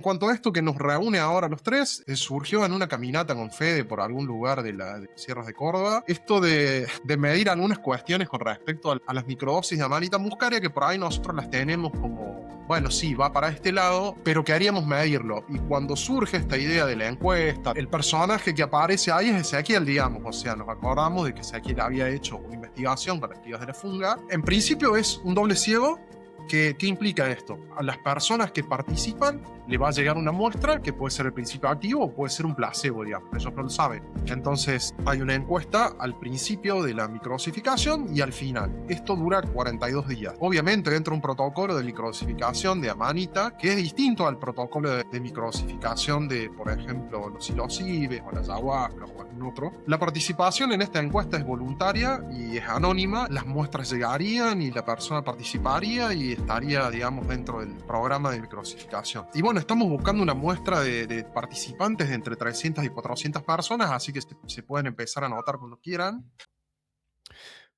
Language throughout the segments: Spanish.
En cuanto a esto que nos reúne ahora los tres, surgió en una caminata con Fede por algún lugar de las sierras de Córdoba, esto de medir algunas cuestiones con respecto a las microdosis de amanita muscaria, que por ahí nosotros las tenemos como, bueno, sí, va para este lado, pero queríamos medirlo. Y cuando surge esta idea de la encuesta, el personaje que aparece ahí es Ezequiel, digamos, o sea, nos acordamos de que Ezequiel había hecho una investigación con actividades de la funga. En principio es un doble ciego. ¿Qué implica esto? A las personas que participan le va a llegar una muestra que puede ser el principio activo o puede ser un placebo, digamos. Ellos no lo saben. Entonces hay una encuesta al principio de la microdosificación y al final. Esto dura 42 días. Obviamente dentro de un protocolo de microdosificación de amanita que es distinto al protocolo de microdosificación de, por ejemplo, los psilocibes o la ayahuasca o algún otro. La participación en esta encuesta es voluntaria y es anónima. Las muestras llegarían y la persona participaría y estaría, digamos, dentro del programa de microdosificación. Y bueno, estamos buscando una muestra de participantes de entre 300 y 400 personas, así que se pueden empezar a anotar cuando quieran.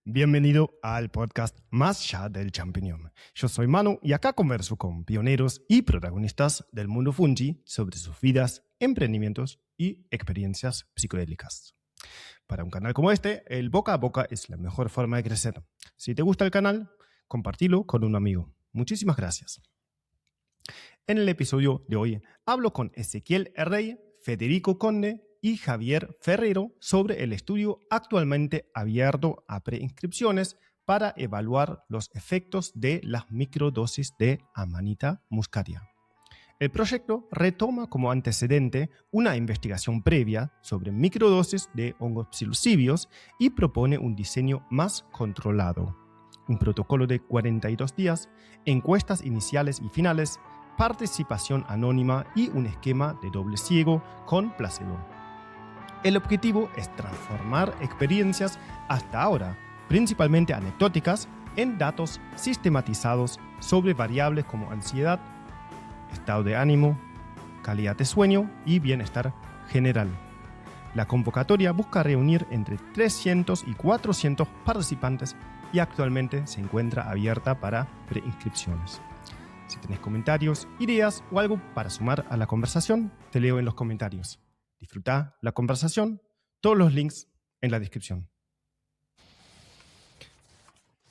Bienvenido al podcast Más allá del champiñón. Yo soy Manu y acá converso con pioneros y protagonistas del mundo fungi sobre sus vidas, emprendimientos y experiencias psicodélicas. Para un canal como este, el boca a boca es la mejor forma de crecer. Si te gusta el canal, compartilo con un amigo. Muchísimas gracias. En el episodio de hoy hablo con Ezequiel Rey, Federico Conde y Javier Ferrero sobre el estudio actualmente abierto a preinscripciones para evaluar los efectos de las microdosis de Amanita muscaria. El proyecto retoma como antecedente una investigación previa sobre microdosis de hongos psilocibios y propone un diseño más controlado. Un protocolo de 42 días, encuestas iniciales y finales, participación anónima y un esquema de doble ciego con placebo. El objetivo es transformar experiencias hasta ahora, principalmente anecdóticas, en datos sistematizados sobre variables como ansiedad, estado de ánimo, calidad de sueño y bienestar general. La convocatoria busca reunir entre 300 y 400 participantes y actualmente se encuentra abierta para preinscripciones. Si tenés comentarios, ideas o algo para sumar a la conversación, te leo en los comentarios. Disfruta la conversación, todos los links en la descripción.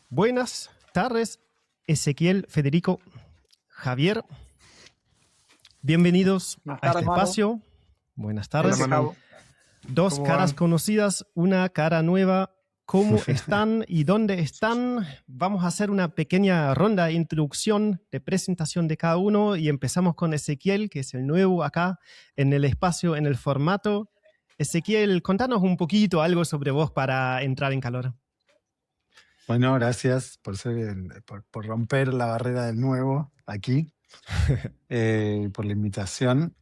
Buenas tardes, Ezequiel, Federico, Javier. Bienvenidos a este espacio. Buenas tardes. Hola, Dos caras conocidas, una cara nueva. ¿Cómo están y dónde están? Vamos a hacer una pequeña ronda de introducción, de presentación de cada uno y empezamos con Ezequiel, que es el nuevo acá en el espacio, en el formato. Ezequiel, contanos un poquito algo sobre vos para entrar en calor. Bueno, gracias por romper la barrera del nuevo aquí, por la invitación.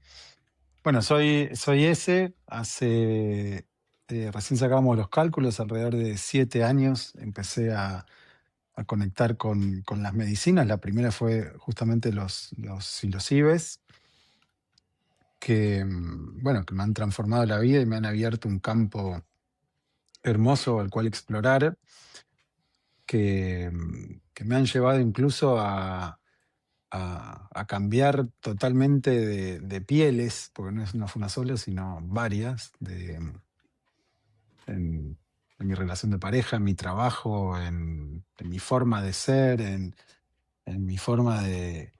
Bueno, soy ese, recién sacamos los cálculos, alrededor de 7 años empecé a conectar con las medicinas. La primera fue justamente los psilocibes, que me han transformado la vida y me han abierto un campo hermoso al cual explorar, que me han llevado incluso a cambiar totalmente de pieles, porque no fue una sola, sino varias, en mi relación de pareja, en mi trabajo, en mi forma de ser, en mi forma de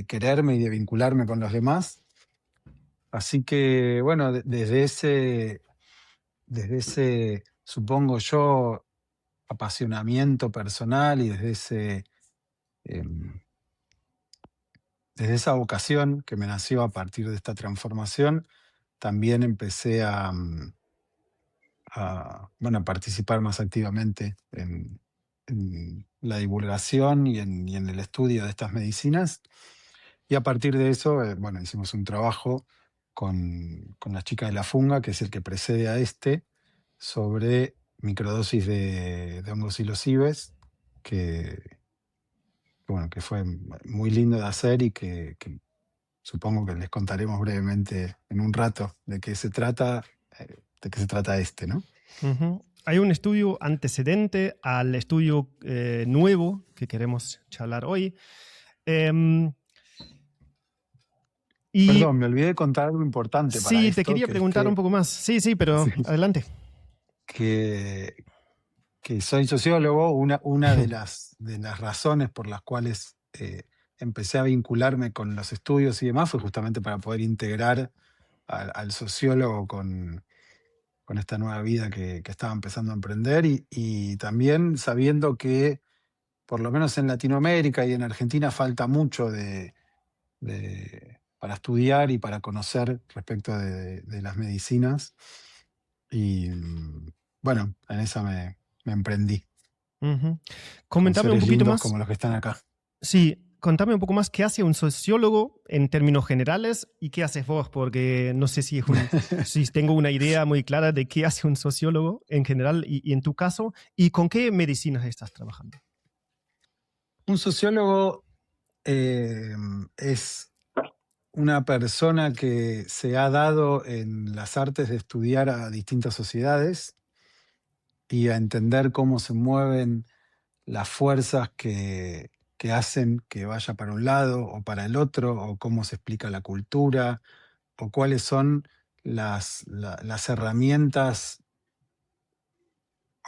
quererme y de vincularme con los demás. Así que, bueno, desde ese, supongo yo, apasionamiento personal y desde esa vocación que me nació a partir de esta transformación, también empecé a participar más activamente en la divulgación y en el estudio de estas medicinas. Y a partir de eso, hicimos un trabajo con las chicas de la funga, que es el que precede a este, sobre microdosis de hongos psilocibes, que fue muy lindo de hacer y que supongo que les contaremos brevemente en un rato de qué se trata ¿no? Uh-huh. Hay un estudio antecedente al estudio nuevo que queremos charlar hoy. Y Perdón, me olvidé de contar algo importante para sí, te esto, quería que es preguntar un poco más. Sí, pero sí, adelante. que, que soy sociólogo. Una de las razones por las cuales empecé a vincularme con los estudios y demás fue justamente para poder integrar al sociólogo con esta nueva vida que estaba empezando a emprender y también sabiendo que, por lo menos en Latinoamérica y en Argentina, falta mucho para estudiar y para conocer respecto de las medicinas. Y bueno, en esa me emprendí Ujú. con Comentame un seres poquito lindos más. como los que están acá. Sí, contame un poco más qué hace un sociólogo en términos generales y qué haces vos, porque no sé si tengo una idea muy clara de qué hace un sociólogo en general y en tu caso, y con qué medicinas estás trabajando. Un sociólogo es una persona que se ha dado en las artes de estudiar a distintas sociedades y a entender cómo se mueven las fuerzas que hacen que vaya para un lado o para el otro, o cómo se explica la cultura, o cuáles son las herramientas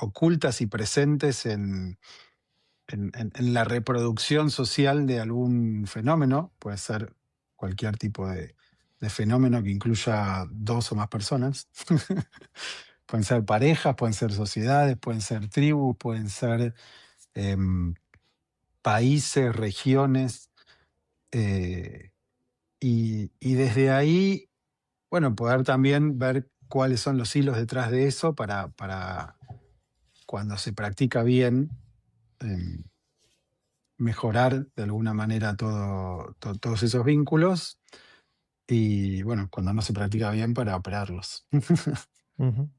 ocultas y presentes en la reproducción social de algún fenómeno. Puede ser cualquier tipo de fenómeno que incluya dos o más personas. Pueden ser parejas, pueden ser sociedades, pueden ser tribus, pueden ser em, países, regiones, eh, y desde ahí, bueno, poder también ver cuáles son los hilos detrás de eso para cuando se practica bien, em, mejorar de alguna manera todos esos vínculos, y bueno, cuando no se practica bien, para operarlos. Ujú.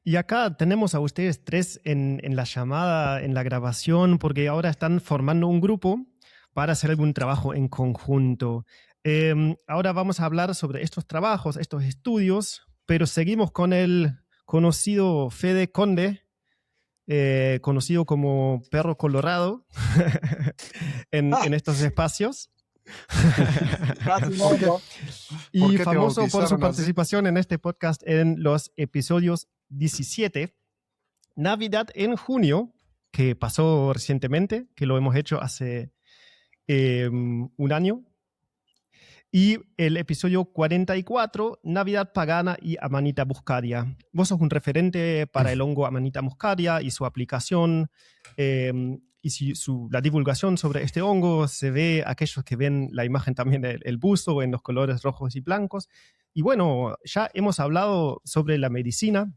Y acá tenemos a ustedes tres en la llamada, en la grabación, porque ahora están formando un grupo para hacer algún trabajo en conjunto. Ahora vamos a hablar sobre estos trabajos, estos estudios, pero seguimos con el conocido Fede Conde, conocido como Perro Colorado en estos espacios. Casi ¿Por no, qué, no. por Y qué te famoso por su bautizaron así? participación en este podcast en los episodios 17, Navidad en junio, que pasó recientemente, que lo hemos hecho hace un año, y el episodio 44, Navidad pagana y Amanita muscaria. Vos sos un referente para el hongo Amanita muscaria y su aplicación, y si la divulgación sobre este hongo se ve, aquellos que ven la imagen también del buzo en los colores rojos y blancos. Y bueno, ya hemos hablado sobre la medicina,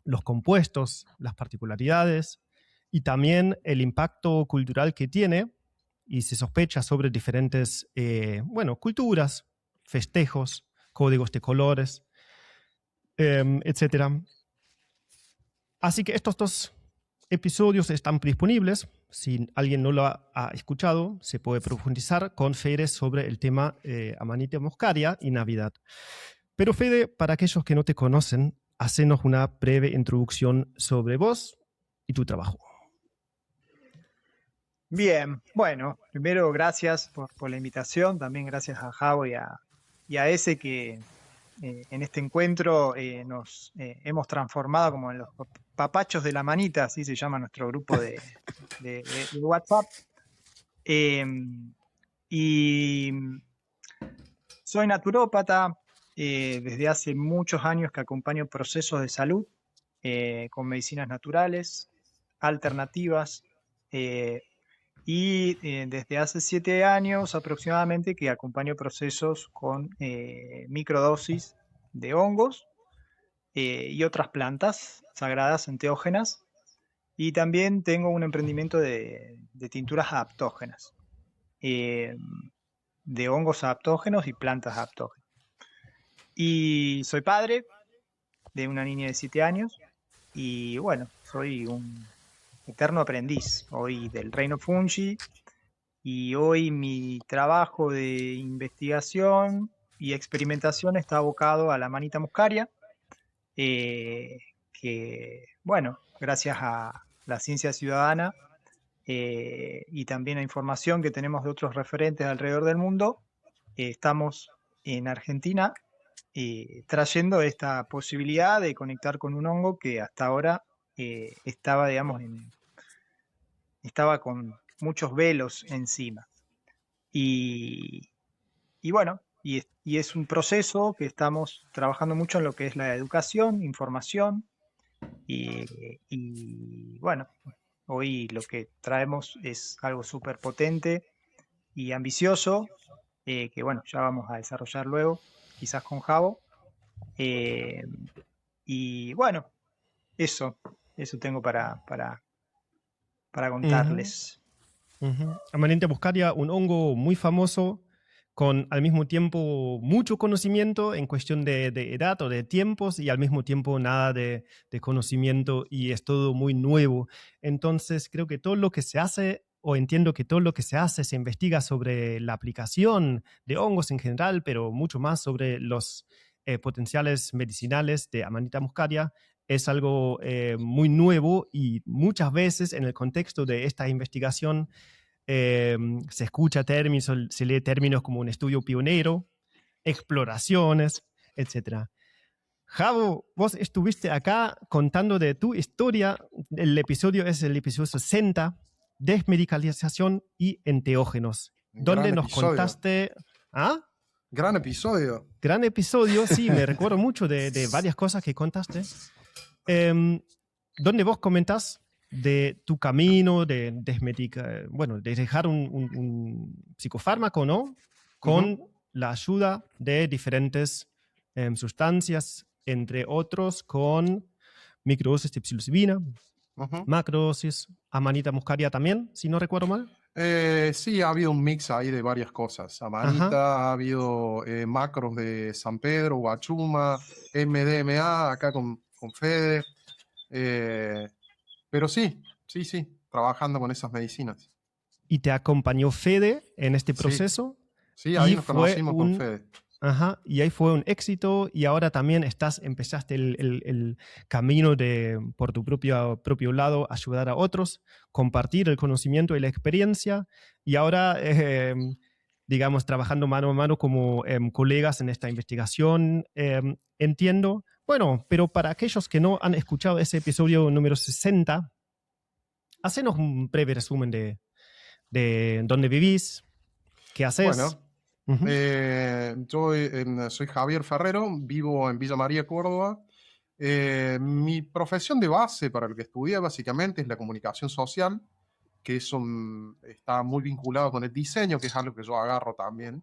los compuestos, las particularidades y también el impacto cultural que tiene, y se sospecha sobre diferentes, culturas, festejos, códigos de colores, etc. Así que estos dos episodios están disponibles. Si alguien no lo ha escuchado, se puede profundizar con Fede sobre el tema Amanita muscaria y Navidad. Pero Fede, para aquellos que no te conocen, hacenos una breve introducción sobre vos y tu trabajo. Bien, bueno, primero gracias por la invitación, también gracias a Javo y a ese que en este encuentro nos hemos transformado como en los papachos de la manita, así se llama nuestro grupo de WhatsApp. Y soy naturópata, desde hace muchos años que acompaño procesos de salud con medicinas naturales, alternativas, y desde hace 7 años aproximadamente que acompaño procesos con microdosis de hongos y otras plantas sagradas enteógenas. Y también tengo un emprendimiento de tinturas adaptógenas, eh, de hongos adaptógenos y plantas adaptógenas. Y soy padre de una niña de 7 años y bueno, soy un eterno aprendiz hoy del reino fungi. Y hoy mi trabajo de investigación y experimentación está abocado a la manita muscaria, eh, que, bueno, gracias a la ciencia ciudadana y también a información que tenemos de otros referentes alrededor del mundo, estamos en Argentina, trayendo esta posibilidad de conectar con un hongo que hasta ahora estaba, digamos, estaba con muchos velos encima. Y, y bueno, y es un proceso que estamos trabajando mucho en lo que es la educación, información, y bueno, hoy lo que traemos es algo súper potente y ambicioso, que bueno, ya vamos a desarrollar luego, quizás con Javo. Eh, y bueno, eso tengo para Ujú, contarles. ujú. Amanita muscaria, un hongo muy famoso, con al mismo tiempo mucho conocimiento en cuestión de edad o de tiempos y al mismo tiempo nada de conocimiento y es todo muy nuevo. Entonces creo que todo lo que se hace, o entiendo que todo lo que se hace, se investiga sobre la aplicación de hongos en general, pero mucho más sobre los potenciales medicinales de Amanita muscaria. Es algo muy nuevo y muchas veces en el contexto de esta investigación se escucha términos, se lee términos como un estudio pionero, exploraciones, etcétera. Javo, vos estuviste acá contando de tu historia. El episodio es el episodio 60, desmedicalización y enteógenos, donde Gran nos episodio. contaste... ¿Ah? Gran episodio. Gran episodio, sí, me recuerdo mucho de varias cosas que contaste. Donde vos comentás de tu camino de bueno, de dejar un psicofármaco, ¿no? Ujú, Con la ayuda de diferentes sustancias, entre otros con microdosis de psilocibina, ujú. macrodosis, amanita muscaria también, si no recuerdo mal. Sí, ha habido un mix ahí de varias cosas. Ajá. Amanita, ha habido macros de San Pedro, Guachuma, MDMA, acá con Fede. eh, pero sí, sí, sí, trabajando con esas medicinas. Y te acompañó Fede en este Sí, proceso sí, ahí y nos fue conocimos con un Fede. Ajá, y ahí fue un éxito y ahora también empezaste el camino de, por tu propio lado, ayudar a otros, compartir el conocimiento y la experiencia y ahora, digamos, trabajando mano a mano como colegas en esta investigación, entiendo. Bueno, pero para aquellos que no han escuchado ese episodio número 60, hacenos un breve resumen de dónde vivís, qué haces. Bueno, Ujú. yo soy Javier Ferrero, vivo en Villa María, Córdoba. Mi profesión de base para el que estudié básicamente es la comunicación social, que eso está muy vinculado con el diseño, que es algo que yo agarro también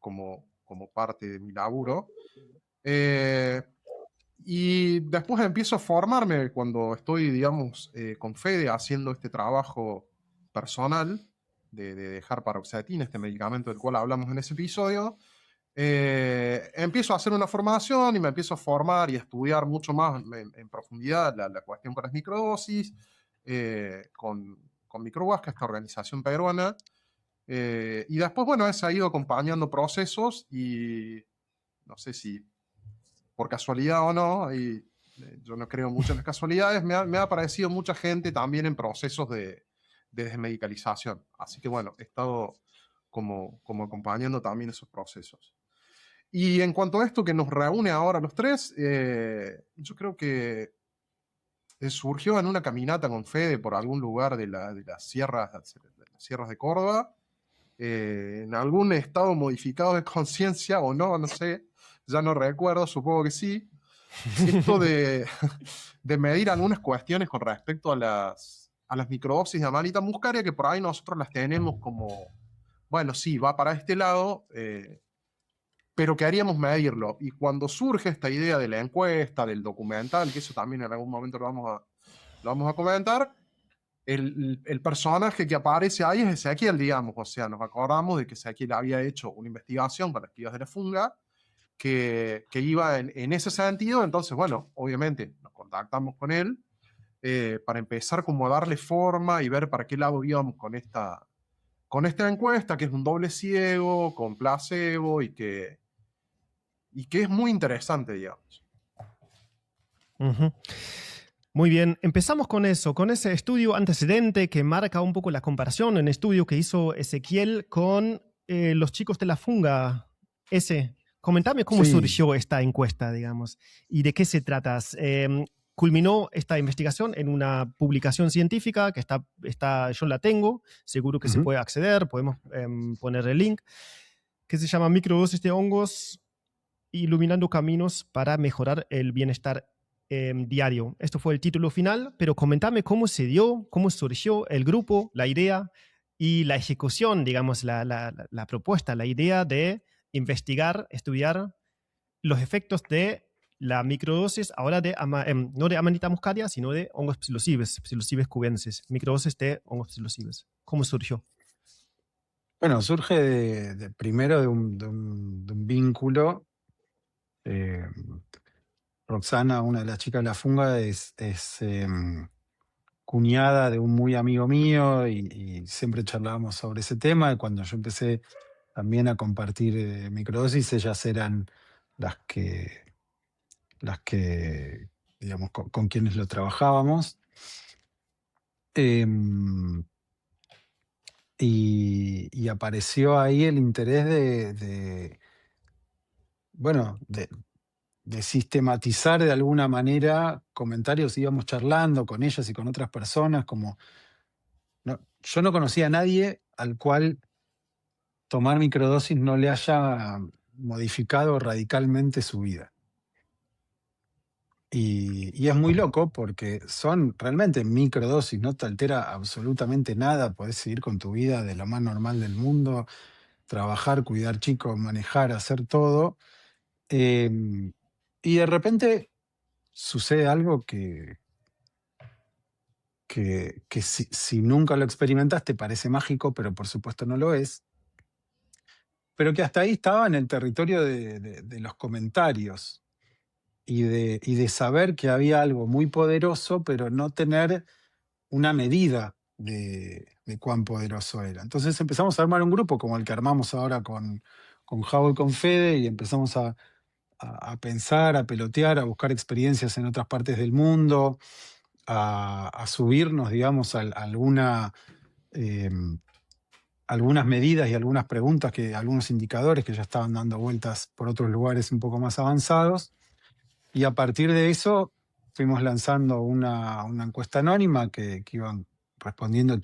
como parte de mi laburo. Eh, y después empiezo a formarme cuando estoy, digamos, con Fede haciendo este trabajo personal de dejar paroxetina, este medicamento del cual hablamos en ese episodio. Empiezo a hacer una formación y me empiezo a formar y a estudiar mucho más en profundidad la cuestión con las microdosis, con Microhuasca, esta organización peruana. Y después, bueno, se ha ido acompañando procesos y no sé si por casualidad o no, y yo no creo mucho en las casualidades, me ha aparecido mucha gente también en procesos de desmedicalización. Así que bueno, he estado como acompañando también esos procesos. Y en cuanto a esto que nos reúne ahora los tres, yo creo que surgió en una caminata con Fede por algún lugar de las sierras de Córdoba, en algún estado modificado de conciencia o no, no sé, ya no recuerdo, supongo que sí. Esto de medir algunas cuestiones con respecto a las microdosis de Amanita muscaria, que por ahí nosotros las tenemos como, bueno, sí, va para este lado, pero queríamos medirlo. Y cuando surge esta idea de la encuesta, del documental, que eso también en algún momento lo vamos a comentar, el personaje que aparece ahí es Ezequiel, digamos. O sea, nos acordamos de que Ezequiel había hecho una investigación con las crías de la funga que iba en ese sentido. Entonces, bueno, obviamente nos contactamos con él para empezar como a darle forma y ver para qué lado íbamos con esta encuesta, que es un doble ciego, con placebo y que es muy interesante, digamos. Ujú. Muy bien, empezamos con eso, con ese estudio antecedente que marca un poco la comparación, un estudio que hizo Ezequiel con los chicos de la funga. Comentame cómo Sí. surgió esta encuesta, digamos, y de qué se trata. Culminó esta investigación en una publicación científica que yo la tengo, seguro que se Ujú. puede acceder, podemos poner el link, que se llama Microdosis de hongos iluminando caminos para mejorar el bienestar diario. Esto fue el título final, pero comentame cómo se dio, cómo surgió el grupo, la idea y la ejecución, digamos, la propuesta, la idea de investigar, estudiar los efectos de la microdosis, ahora no de Amanita muscaria, sino de hongos psilocibes cubensis, microdosis de hongos psilocibes. ¿Cómo surgió? Bueno, surge primero de un vínculo. eh, Roxana, una de las chicas de la funga, es cuñada de un muy amigo mío y siempre charlábamos sobre ese tema. Y cuando yo empecé también a compartir microdosis, ellas eran las que, digamos, con quienes lo trabajábamos. Em, y apareció ahí el interés bueno, de sistematizar de alguna manera comentarios. Íbamos charlando con ellas y con otras personas, como yo no conocía a nadie al cual tomar microdosis no le haya modificado radicalmente su vida. Y es muy loco porque son realmente microdosis, no te altera absolutamente nada, podés seguir con tu vida de lo más normal del mundo, trabajar, cuidar chicos, manejar, hacer todo. Em, y de repente sucede algo que si nunca lo experimentaste parece mágico, pero por supuesto no lo es, pero que hasta ahí estaba en el territorio de los comentarios y de saber que había algo muy poderoso, pero no tener una medida de cuán poderoso era. Entonces empezamos a armar un grupo como el que armamos ahora con Javo y con Fede y empezamos a pensar, a pelotear, a buscar experiencias en otras partes del mundo, a subirnos, digamos, a algunas medidas y algunas preguntas, algunos indicadores que ya estaban dando vueltas por otros lugares un poco más avanzados. Y a partir de eso fuimos lanzando una encuesta anónima que iban respondiendo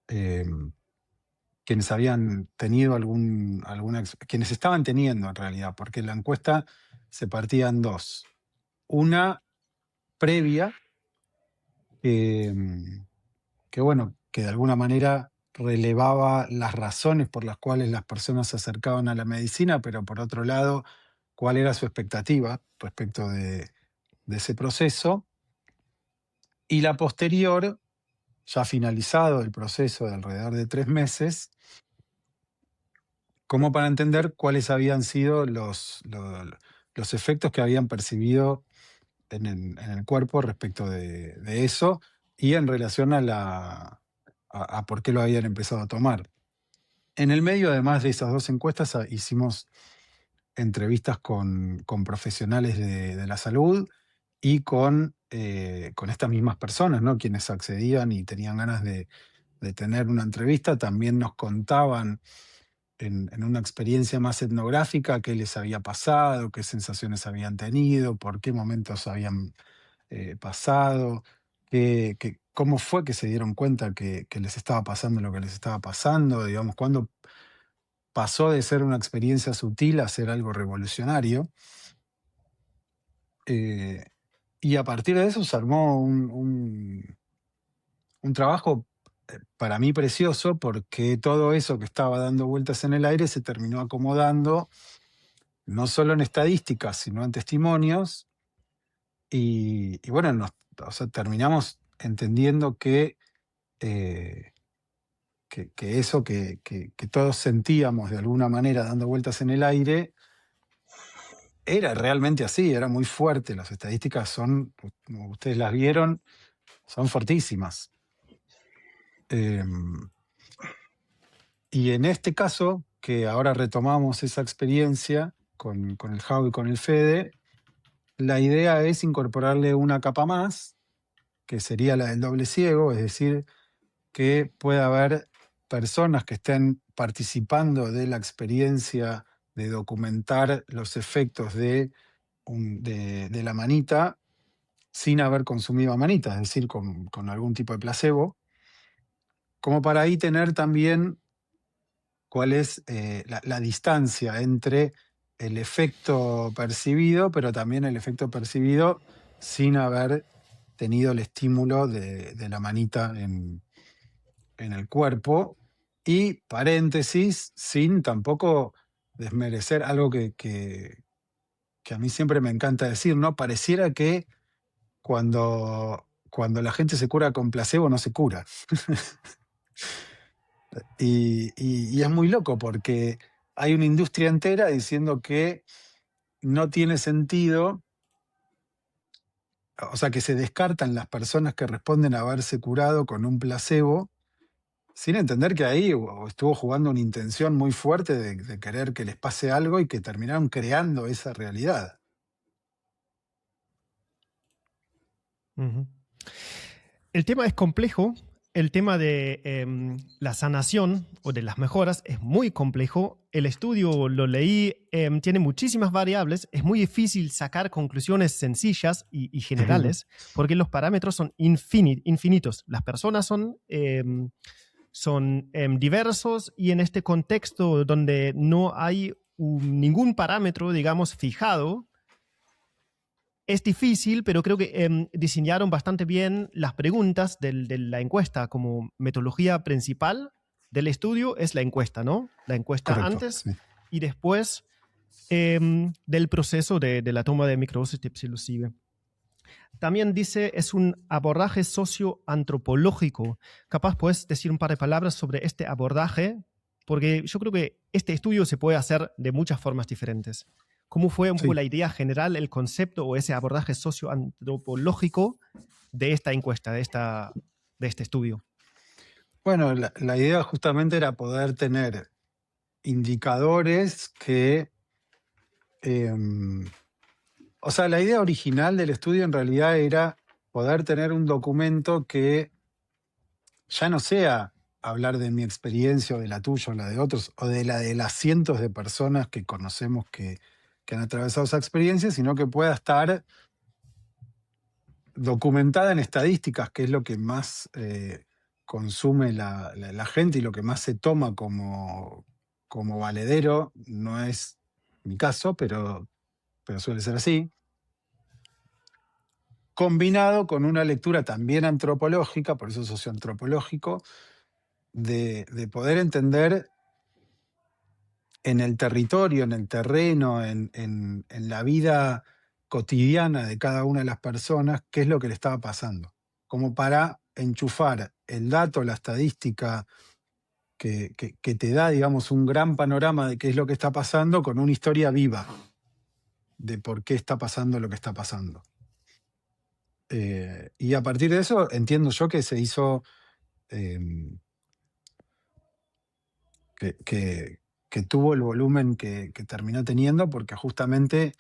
eh, quienes habían tenido quienes estaban teniendo en realidad, porque la encuesta se partía en dos. Una previa, que, bueno, que de alguna manera relevaba las razones por las cuales las personas se acercaban a la medicina, pero por otro lado, cuál era su expectativa respecto de ese proceso. Y la posterior, ya finalizado el proceso de alrededor de 3 meses, como para entender cuáles habían sido los efectos que habían percibido en el cuerpo respecto de eso y en relación a por qué lo habían empezado a tomar. En el medio, además de esas dos encuestas, hicimos entrevistas con profesionales de la salud y con estas mismas personas, ¿no? Quienes accedían y tenían ganas de tener una entrevista. También nos contaban en una experiencia más etnográfica qué les había pasado, qué sensaciones habían tenido, por qué momentos habían pasado, cómo fue que se dieron cuenta que les estaba pasando lo que les estaba pasando, digamos, cuándo pasó de ser una experiencia sutil a ser algo revolucionario. Eh, y a partir de eso se armó un trabajo para mí precioso, porque todo eso que estaba dando vueltas en el aire se terminó acomodando no solo en estadísticas, sino en testimonios. Y bueno, o sea, terminamos entendiendo eh, que eso que todos sentíamos de alguna manera dando vueltas en el aire era realmente así, era muy fuerte. Las estadísticas son, como ustedes las vieron, son fortísimas. Y en este caso, que ahora retomamos esa experiencia con el Jao y con el Fede, la idea es incorporarle una capa más, que sería la del doble ciego, es decir, que pueda haber personas que estén participando de la experiencia de documentar los efectos de la manita sin haber consumido manita, es decir, con algún tipo de placebo, como para ahí tener también cuál es la distancia entre el efecto percibido, pero también el efecto percibido sin haber tenido el estímulo de la manita en el cuerpo. Y paréntesis, sin tampoco desmerecer algo que a mí siempre me encanta decir, ¿no? Pareciera que cuando la gente se cura con placebo no se cura. Y es muy loco porque hay una industria entera diciendo que no tiene sentido, o sea, que se descartan las personas que responden a haberse curado con un placebo, sin entender que ahí estuvo jugando una intención muy fuerte de querer que les pase algo y que terminaron creando esa realidad. Ujú. El tema es complejo. El tema de la sanación o de las mejoras es muy complejo. El estudio lo leí, tiene muchísimas variables. Es muy difícil sacar conclusiones sencillas y generales porque los parámetros son infinitos. Las personas son diversos y en este contexto donde no hay ningún parámetro, digamos, fijado, es difícil, pero creo que diseñaron bastante bien las preguntas de la encuesta. Como metodología principal del estudio es la encuesta, ¿no? La encuesta Correcto, antes sí. y después del proceso de la toma de microdosis de psilocibe. También dice, es un abordaje socioantropológico. Capaz puedes decir un par de palabras sobre este abordaje, porque yo creo que este estudio se puede hacer de muchas formas diferentes. ¿Cómo fue un poco Sí. la idea general, el concepto o ese abordaje socioantropológico de esta encuesta, de este estudio? Bueno, la idea justamente era poder tener indicadores que... o sea, la idea original del estudio en realidad era poder tener un documento que ya no sea hablar de mi experiencia o de la tuya o la de otros, o de la de las cientos de personas que conocemos que han atravesado esa experiencia, sino que pueda estar documentada en estadísticas, que es lo que más consume la gente y lo que más se toma como valedero. No es mi caso, pero suele ser así. Combinado con una lectura también antropológica, por eso socioantropológico, de poder entender en el territorio, en el terreno, en la vida cotidiana de cada una de las personas, qué es lo que le estaba pasando. Como para enchufar el dato, la estadística que te da, digamos, un gran panorama de qué es lo que está pasando con una historia viva de por qué está pasando lo que está pasando. Y a partir de eso entiendo yo que se hizo... que tuvo el volumen que terminó teniendo, porque justamente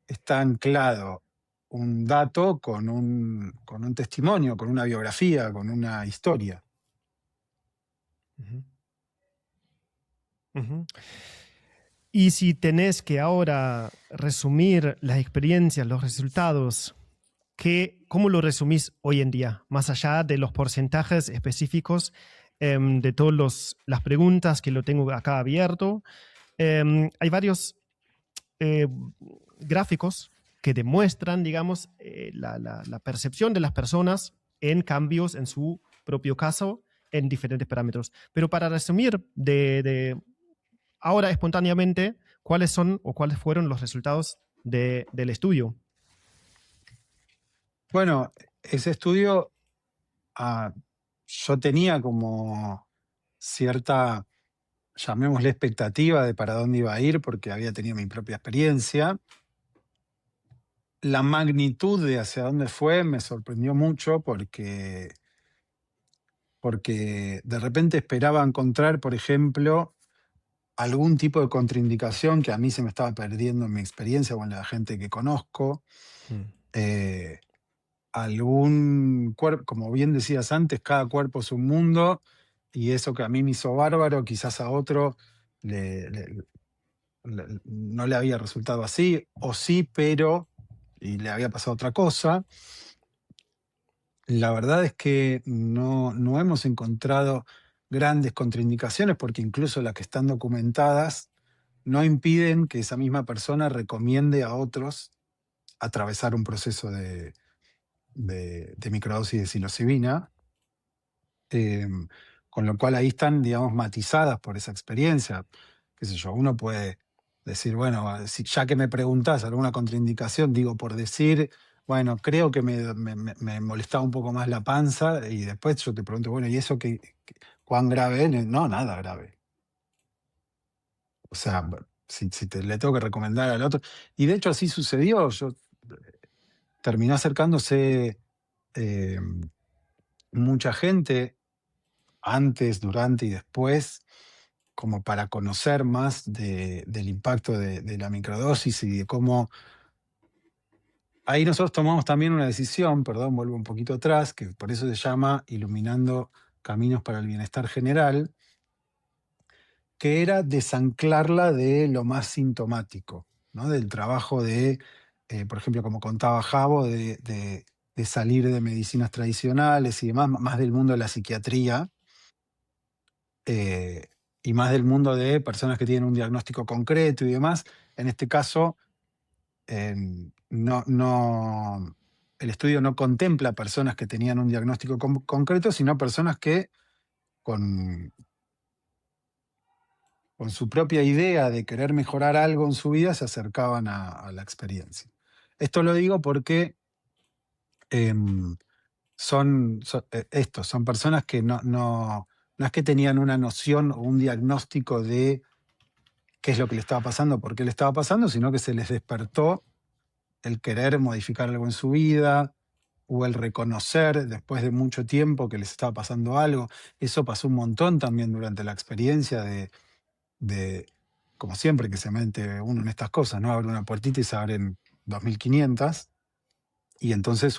está anclado un dato con un testimonio, con una biografía, con una historia. Uh-huh. Uh-huh. Y si tenés que ahora resumir las experiencias, los resultados, ¿cómo lo resumís hoy en día? Más allá de los porcentajes específicos de todas las preguntas que lo tengo acá abierto, hay varios gráficos que demuestran, digamos, la percepción de las personas en cambios en su propio caso en diferentes parámetros. Pero para resumir ahora espontáneamente, ¿cuáles son o cuáles fueron los resultados del estudio? Bueno, ese estudio yo tenía como cierta, llamémosle, expectativa de para dónde iba a ir, porque había tenido mi propia experiencia. La magnitud de hacia dónde fue me sorprendió mucho porque de repente esperaba encontrar, por ejemplo, algún tipo de contraindicación que a mí se me estaba perdiendo en mi experiencia o en la gente que conozco. Algún cuerpo, como bien decías antes, cada cuerpo es un mundo y eso que a mí me hizo bárbaro, quizás a otro no le había resultado así, o sí, pero y le había pasado otra cosa. La verdad es que no hemos encontrado grandes contraindicaciones, porque incluso las que están documentadas no impiden que esa misma persona recomiende a otros atravesar un proceso de microdosis de psilocibina, eh, con lo cual ahí están, digamos, matizadas por esa experiencia. Qué sé yo, uno puede decir, bueno, ya que me preguntás alguna contraindicación, digo por decir, bueno, creo que me molestaba un poco más la panza, y después yo te pregunto, bueno, ¿y eso cuán grave es? No, nada grave. O sea, si le tengo que recomendar al otro. Y de hecho así sucedió. Terminó acercándose eh, mucha gente antes, durante y después, como para conocer más del impacto de la microdosis y de cómo. Ahí nosotros tomamos también una decisión, perdón, vuelvo un poquito atrás, que por eso se llama Iluminando Caminos para el Bienestar General, que era desanclarla de lo más sintomático, ¿no? Del trabajo por ejemplo, como contaba Javo, de salir de medicinas tradicionales y demás, más del mundo de la psiquiatría, eh, y más del mundo de personas que tienen un diagnóstico concreto y demás. En este caso, el estudio no contempla personas que tenían un diagnóstico concreto, sino personas que con su propia idea de querer mejorar algo en su vida se acercaban a la experiencia. Esto lo digo porque son personas que no es que tenían una noción o un diagnóstico de qué es lo que le estaba pasando, por qué le estaba pasando, sino que se les despertó el querer modificar algo en su vida o el reconocer después de mucho tiempo que les estaba pasando algo. Eso pasó un montón también durante la experiencia de como siempre que se mete uno en estas cosas, ¿no? Abre una puertita y se abren 2500, y entonces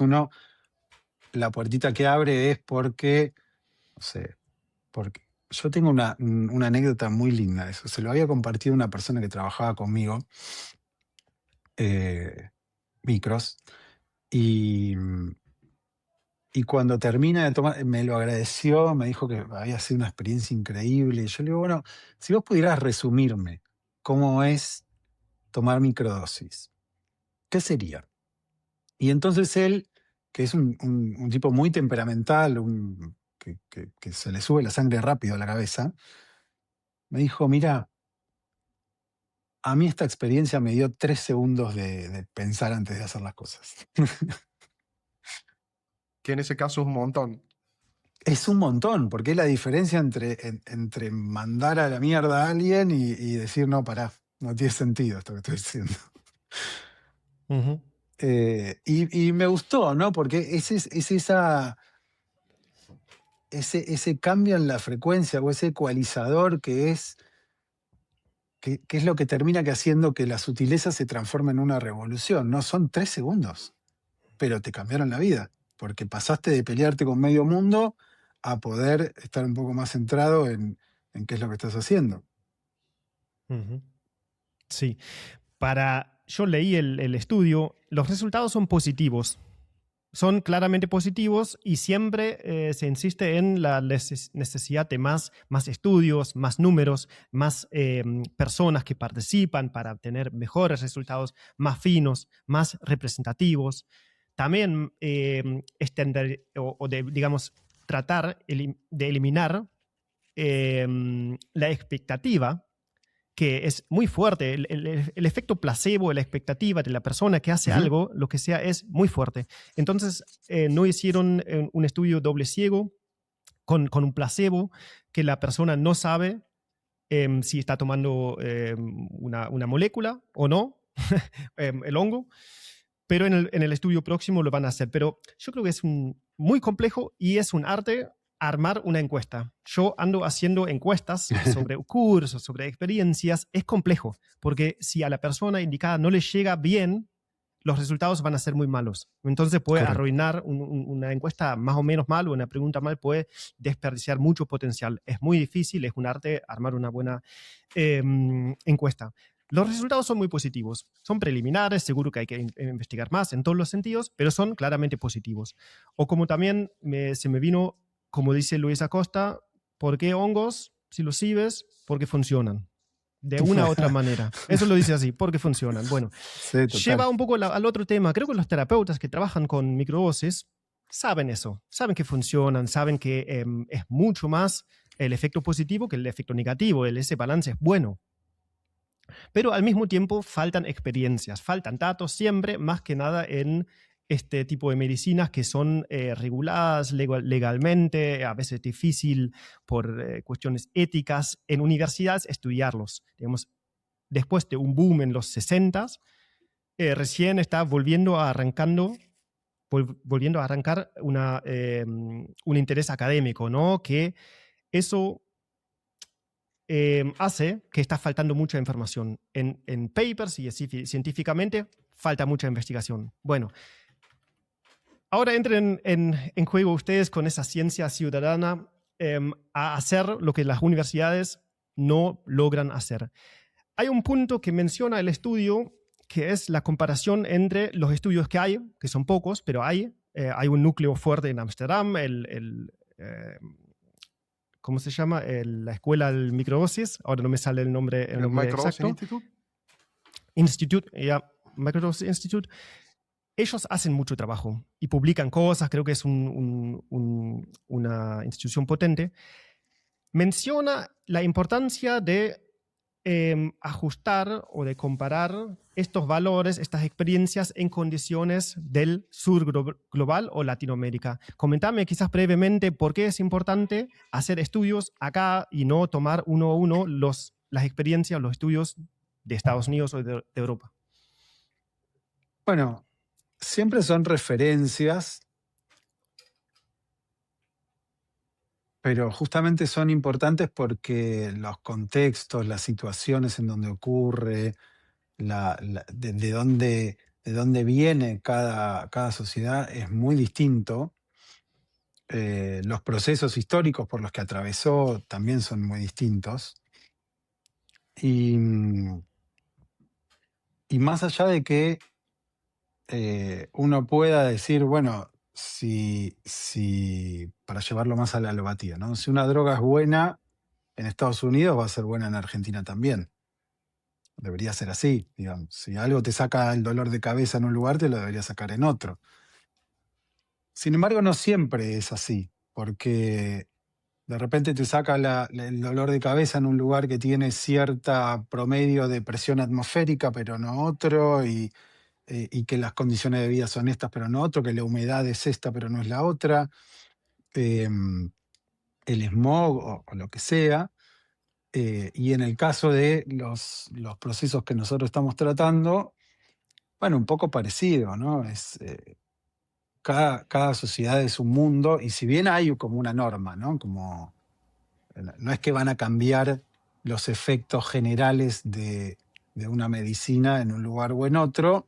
la puertita que abre es porque, no sé, porque yo tengo una anécdota muy linda de eso. Se lo había compartido una persona que trabajaba conmigo, micros, y cuando termina de tomar, me lo agradeció, me dijo que había sido una experiencia increíble. Y yo le digo, bueno, si vos pudieras resumirme cómo es tomar microdosis, ¿qué sería? Y entonces él, que es un tipo muy temperamental, que se le sube la sangre rápido a la cabeza, me dijo, mira, a mí esta experiencia me dio 3 segundos de pensar antes de hacer las cosas. Que en ese caso es un montón. Es un montón, porque es la diferencia entre mandar a la mierda a alguien y decir, no, pará, no tiene sentido esto que estoy diciendo. Ujú. Y me gustó, ¿no? Porque ese cambio en la frecuencia o ese ecualizador que es lo que termina haciendo que la sutileza se transforme en una revolución. No son 3 segundos, pero te cambiaron la vida, porque pasaste de pelearte con medio mundo a poder estar un poco más centrado en qué es lo que estás haciendo. Ujú. Sí. Yo leí el estudio, los resultados son positivos. Son claramente positivos y siempre se insiste en la necesidad de más estudios, más números, más personas que participan para obtener mejores resultados, más finos, más representativos. También digamos, tratar de eliminar la expectativa, que es muy fuerte. El efecto placebo, la expectativa de la persona que hace algo, lo que sea, es muy fuerte. Entonces, no hicieron un estudio doble ciego con un placebo que la persona no sabe si está tomando una molécula o no, el hongo, pero en el estudio próximo lo van a hacer. Pero yo creo que es muy complejo y es un arte armar una encuesta. Yo ando haciendo encuestas sobre cursos, sobre experiencias. Es complejo, porque si a la persona indicada no le llega bien los resultados van a ser muy malos. Entonces puede Correcto. arruinar una encuesta más o menos mal o una pregunta mal, puede desperdiciar mucho potencial. Es muy difícil, es un arte armar una buena encuesta. Los resultados son muy positivos. Son preliminares, seguro que hay que investigar más en todos los sentidos, pero son claramente positivos. O como también se me vino, como dice Luis Acosta, ¿por qué hongos? Si los sigues, porque funcionan. De una u otra manera. Eso lo dice así, porque funcionan. Bueno, Sí, total. lleva un poco al otro tema. Creo que los terapeutas que trabajan con microdosis saben eso, saben que funcionan, saben que es mucho más el efecto positivo que el efecto negativo. Ese balance es bueno. Pero al mismo tiempo faltan experiencias, faltan datos siempre, más que nada en este tipo de medicinas que son reguladas legalmente, a veces difícil por cuestiones éticas, en universidades estudiarlos. Digamos, después de un boom en los 60s, recién está volviendo a arrancar un interés académico, ¿no? Que eso hace que está faltando mucha información. En papers y así científicamente falta mucha investigación. Bueno, ahora entren en juego ustedes con esa ciencia ciudadana a hacer lo que las universidades no logran hacer. Hay un punto que menciona el estudio, que es la comparación entre los estudios que hay, que son pocos, pero hay un núcleo fuerte en Ámsterdam, ¿cómo se llama? La escuela del microdosis. Ahora no me sale el nombre ¿El Microdosing exacto. Institute? Microdosing Institute. Ellos hacen mucho trabajo y publican cosas, creo que es una institución potente. Menciona la importancia de ajustar o de comparar estos valores, estas experiencias en condiciones del sur global o Latinoamérica. Comentame quizás brevemente por qué es importante hacer estudios acá y no tomar uno a uno las experiencias, los estudios de Estados Unidos o de Europa. Bueno, siempre son referencias, pero justamente son importantes porque los contextos, las situaciones en donde ocurre, de dónde viene cada sociedad es muy distinto. Los procesos históricos por los que atravesó también son muy distintos. Y más allá de que uno pueda decir, bueno, para llevarlo más a la alopatía, ¿no? Si una droga es buena en Estados Unidos, va a ser buena en Argentina también. Debería ser así, digamos. Si algo te saca el dolor de cabeza en un lugar, te lo debería sacar en otro. Sin embargo, no siempre es así, porque de repente te saca el dolor de cabeza en un lugar que tiene cierta promedio de presión atmosférica, pero no otro, y que las condiciones de vida son estas, pero no otro, que la humedad es esta, pero no es la otra, el smog o lo que sea. Y en el caso de los procesos que nosotros estamos tratando, bueno, un poco parecido, ¿no? Cada sociedad es un mundo, y si bien hay como una norma, ¿no? No es que van a cambiar los efectos generales de una medicina en un lugar o en otro,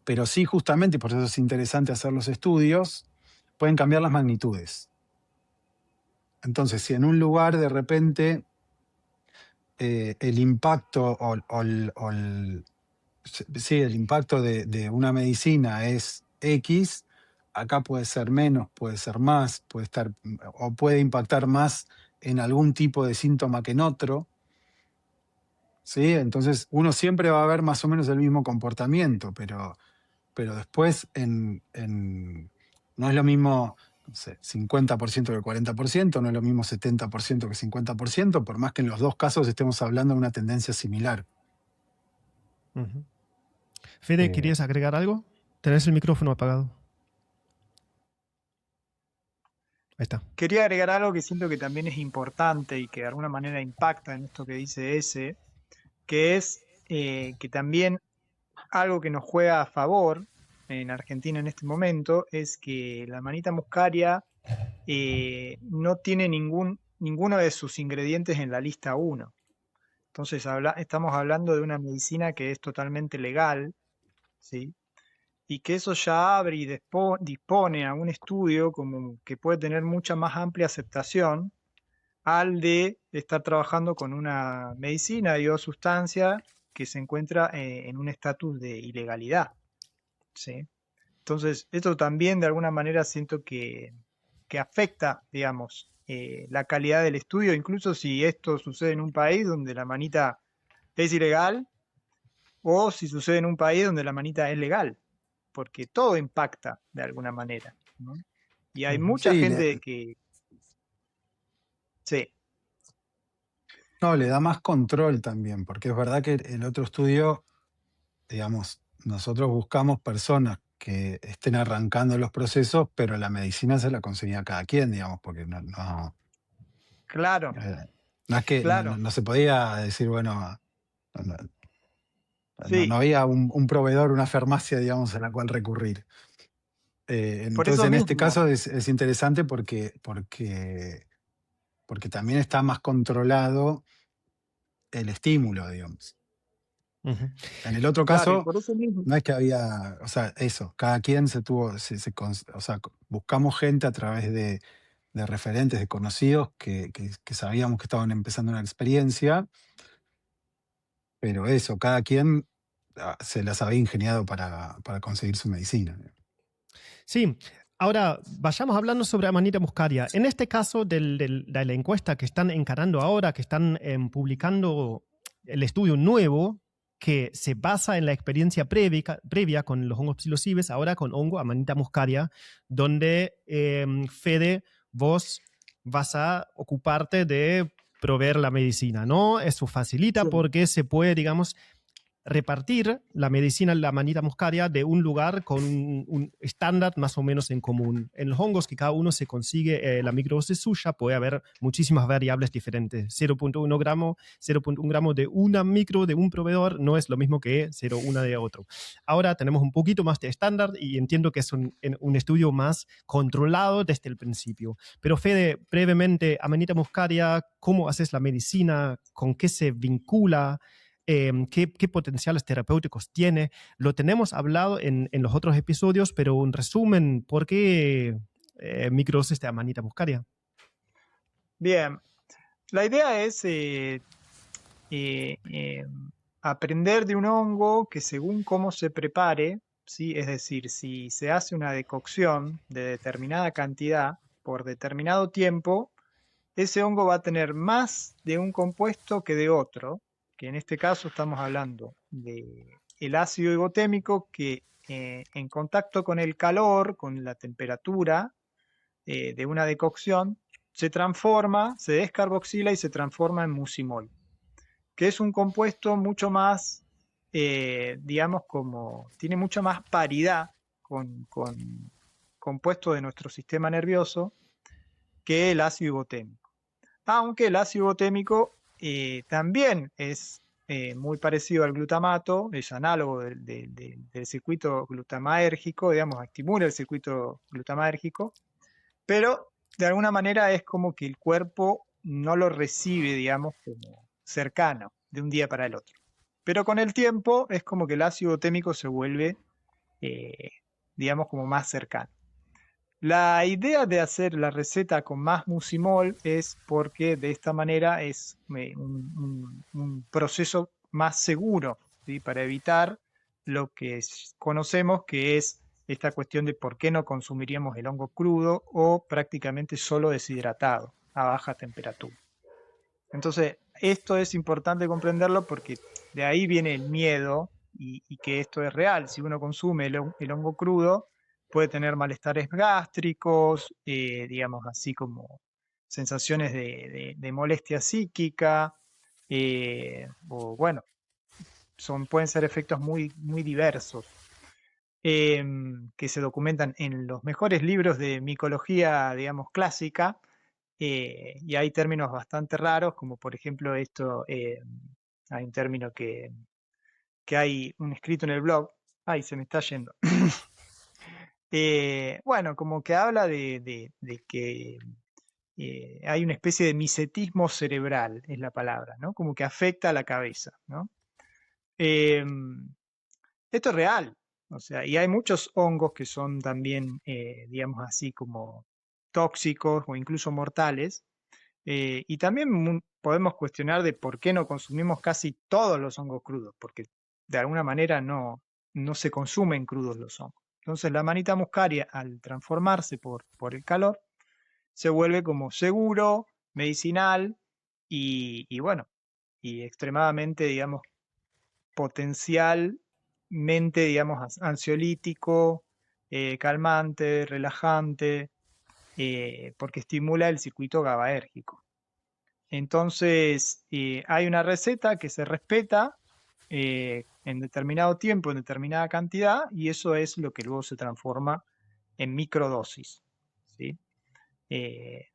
pero sí, justamente, y por eso es interesante hacer los estudios, pueden cambiar las magnitudes. Entonces, si en un lugar de repente el impacto el impacto de una medicina es X, acá puede ser menos, puede ser más, o puede impactar más en algún tipo de síntoma que en otro. ¿Sí? Entonces, uno siempre va a ver más o menos el mismo comportamiento, pero después no es lo mismo, no sé, 50% que 40%, no es lo mismo 70% que 50%, por más que en los dos casos estemos hablando de una tendencia similar. Uh-huh. Fede, ¿querías agregar algo? Tenés el micrófono apagado. Ahí está. Quería agregar algo que siento que también es importante y que de alguna manera impacta en esto que dice ese, que es que también algo que nos juega a favor en Argentina en este momento es que la manita muscaria no tiene ninguno de sus ingredientes en la lista 1. Entonces estamos hablando de una medicina que es totalmente legal, ¿sí? y que eso ya abre y dispone a un estudio como que puede tener mucha más amplia aceptación al de estar trabajando con una medicina y o sustancia que se encuentra en un estatus de ilegalidad, ¿sí? Entonces, esto también de alguna manera siento que afecta, digamos, la calidad del estudio, incluso si esto sucede en un país donde la manita es ilegal o si sucede en un país donde la manita es legal, porque todo impacta de alguna manera, ¿no? Y hay Ujú. mucha Sí, gente que, sí, no, le da más control también, porque es verdad que el otro estudio, digamos, nosotros buscamos personas que estén arrancando los procesos, pero la medicina se la conseguía cada quien, digamos, porque claro, eh, no es que claro, no se podía decir, bueno, no, no sí, había un proveedor, una farmacia, digamos, a la cual recurrir. por Entonces, eso en este mismo, caso es interesante porque también está más controlado el estímulo, digamos. Ujú. En el otro claro, y caso, por eso mismo, no es que había, o sea, eso, cada quien se tuvo, o sea, buscamos gente a través de referentes, de conocidos que sabíamos que estaban empezando una experiencia, pero eso, cada quien se las había ingeniado para conseguir su medicina. Sí, ahora vayamos hablando sobre Amanita muscaria. En este caso de la encuesta que están encarando ahora, que están publicando el estudio nuevo que se basa en la experiencia previa con los hongos psilocibes, ahora con hongo Amanita muscaria, donde Fede, vos vas a ocuparte de proveer la medicina, ¿no? Eso facilita sí, porque se puede, digamos, repartir la medicina, la manita muscaria, de un lugar con un estándar más o menos en común. En los hongos que cada uno se consigue la microdosis suya, puede haber muchísimas variables diferentes. 0.1 gramo, 0.1 gramo de una micro de un proveedor no es lo mismo que 0.1 de otro. Ahora tenemos un poquito más de estándar y entiendo que es un estudio más controlado desde el principio. Pero Fede, brevemente, Amanita muscaria, ¿cómo haces la medicina? ¿Con qué se vincula? Qué potenciales terapéuticos tiene. Lo tenemos hablado en los otros episodios, pero en resumen, ¿por qué microdosis de Amanita muscaria? bien, la idea es eh, eh, aprender de un hongo que según cómo se prepare, ¿sí? Es decir, si se hace una decocción de determinada cantidad por determinado tiempo, ese hongo va a tener más de un compuesto que de otro, que en este caso estamos hablando de el ácido ibotémico que en contacto con el calor, con la temperatura de una decocción, se transforma, se descarboxila y se transforma en mucimol, que es un compuesto mucho más, digamos, como tiene mucha más paridad con compuestos de nuestro sistema nervioso que el ácido ibotémico. Aunque el ácido ibotémico también es muy parecido al glutamato, es análogo del circuito glutamatérgico, digamos, estimula el circuito glutamatérgico, pero de alguna manera es como que el cuerpo no lo recibe, digamos, como cercano de un día para el otro. Pero con el tiempo es como que el ácido ibotémico se vuelve, eh, digamos, como más cercano. La idea de hacer la receta con más mucimol es porque de esta manera es un proceso más seguro, ¿sí? Para evitar lo que conocemos que es esta cuestión de por qué no consumiríamos el hongo crudo o prácticamente solo deshidratado a baja temperatura. Entonces, esto es importante comprenderlo porque de ahí viene el miedo y que esto es real. Si uno consume el hongo crudo, puede tener malestares gástricos, digamos así como sensaciones de molestia psíquica, o bueno, pueden ser efectos muy, muy diversos que se documentan en los mejores libros de micología, digamos, clásica, y hay términos bastante raros, como por ejemplo esto, hay un término que hay un escrito en el blog, ay, se me está yendo. Bueno, como que habla de que hay una especie de misetismo cerebral, es la palabra, ¿no? Como que afecta a la cabeza, ¿no? Esto es real. Esto es real. O sea, y hay muchos hongos que son también, digamos así, como tóxicos o incluso mortales. Y también podemos cuestionar de por qué no consumimos casi todos los hongos crudos, porque de alguna manera no se consumen crudos los hongos. Entonces la Amanita muscaria, al transformarse por el calor, se vuelve como seguro, medicinal y bueno, y extremadamente, digamos, potencialmente, digamos, ansiolítico, calmante, relajante, porque estimula el circuito GABAérgico. Entonces, hay una receta que se respeta en determinado tiempo, en determinada cantidad, y eso es lo que luego se transforma en microdosis, ¿sí?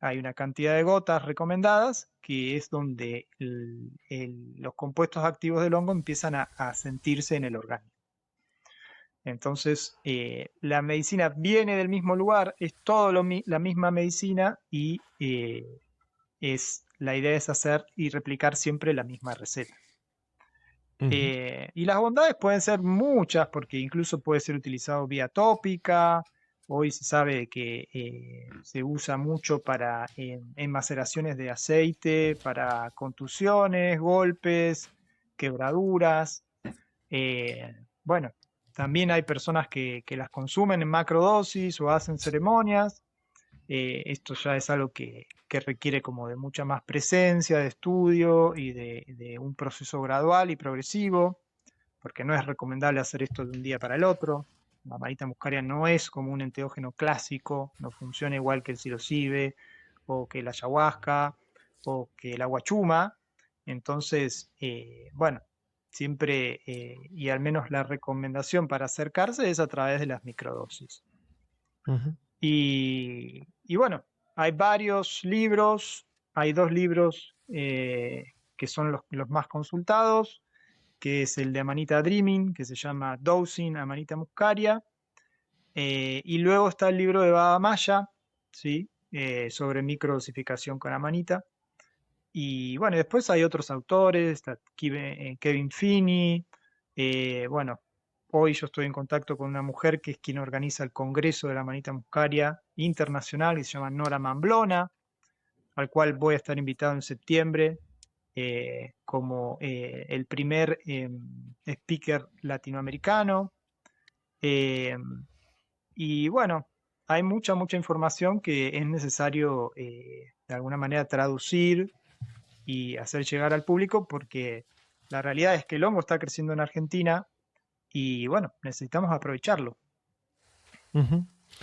Hay una cantidad de gotas recomendadas que es donde los compuestos activos del hongo empiezan a sentirse en el organismo. Entonces, la medicina viene del mismo lugar, es todo la misma medicina y la idea es hacer y replicar siempre la misma receta. Y las bondades pueden ser muchas, porque incluso puede ser utilizado vía tópica. Hoy se sabe que se usa mucho en maceraciones de aceite, para contusiones, golpes, quebraduras. Bueno, también hay personas que las consumen en macrodosis o hacen ceremonias. Esto ya es algo que requiere como de mucha más presencia, de estudio y de un proceso gradual y progresivo, porque no es recomendable hacer esto de un día para el otro. La Amanita muscaria no es como un enteógeno clásico, no funciona igual que el psilocibe o que la ayahuasca o que el aguachuma. Entonces, bueno, siempre, y al menos la recomendación para acercarse es a través de las microdosis. Y bueno, hay varios libros, hay 2 libros que son los más consultados, que es el de Amanita Dreaming, que se llama Dosing Amanita muscaria, y luego está el libro de Baba Maya, ¿sí? Sobre microdosificación con amanita. Y bueno, después hay otros autores, está Kevin Finney, bueno, hoy yo estoy en contacto con una mujer que es quien organiza el Congreso de la Amanita muscaria internacional, que se llama Nora Mamblona, al cual voy a estar invitado en septiembre como el primer speaker latinoamericano. Y bueno, hay mucha información que es necesario de alguna manera traducir y hacer llegar al público, porque la realidad es que el hongo está creciendo en Argentina y bueno, necesitamos aprovecharlo.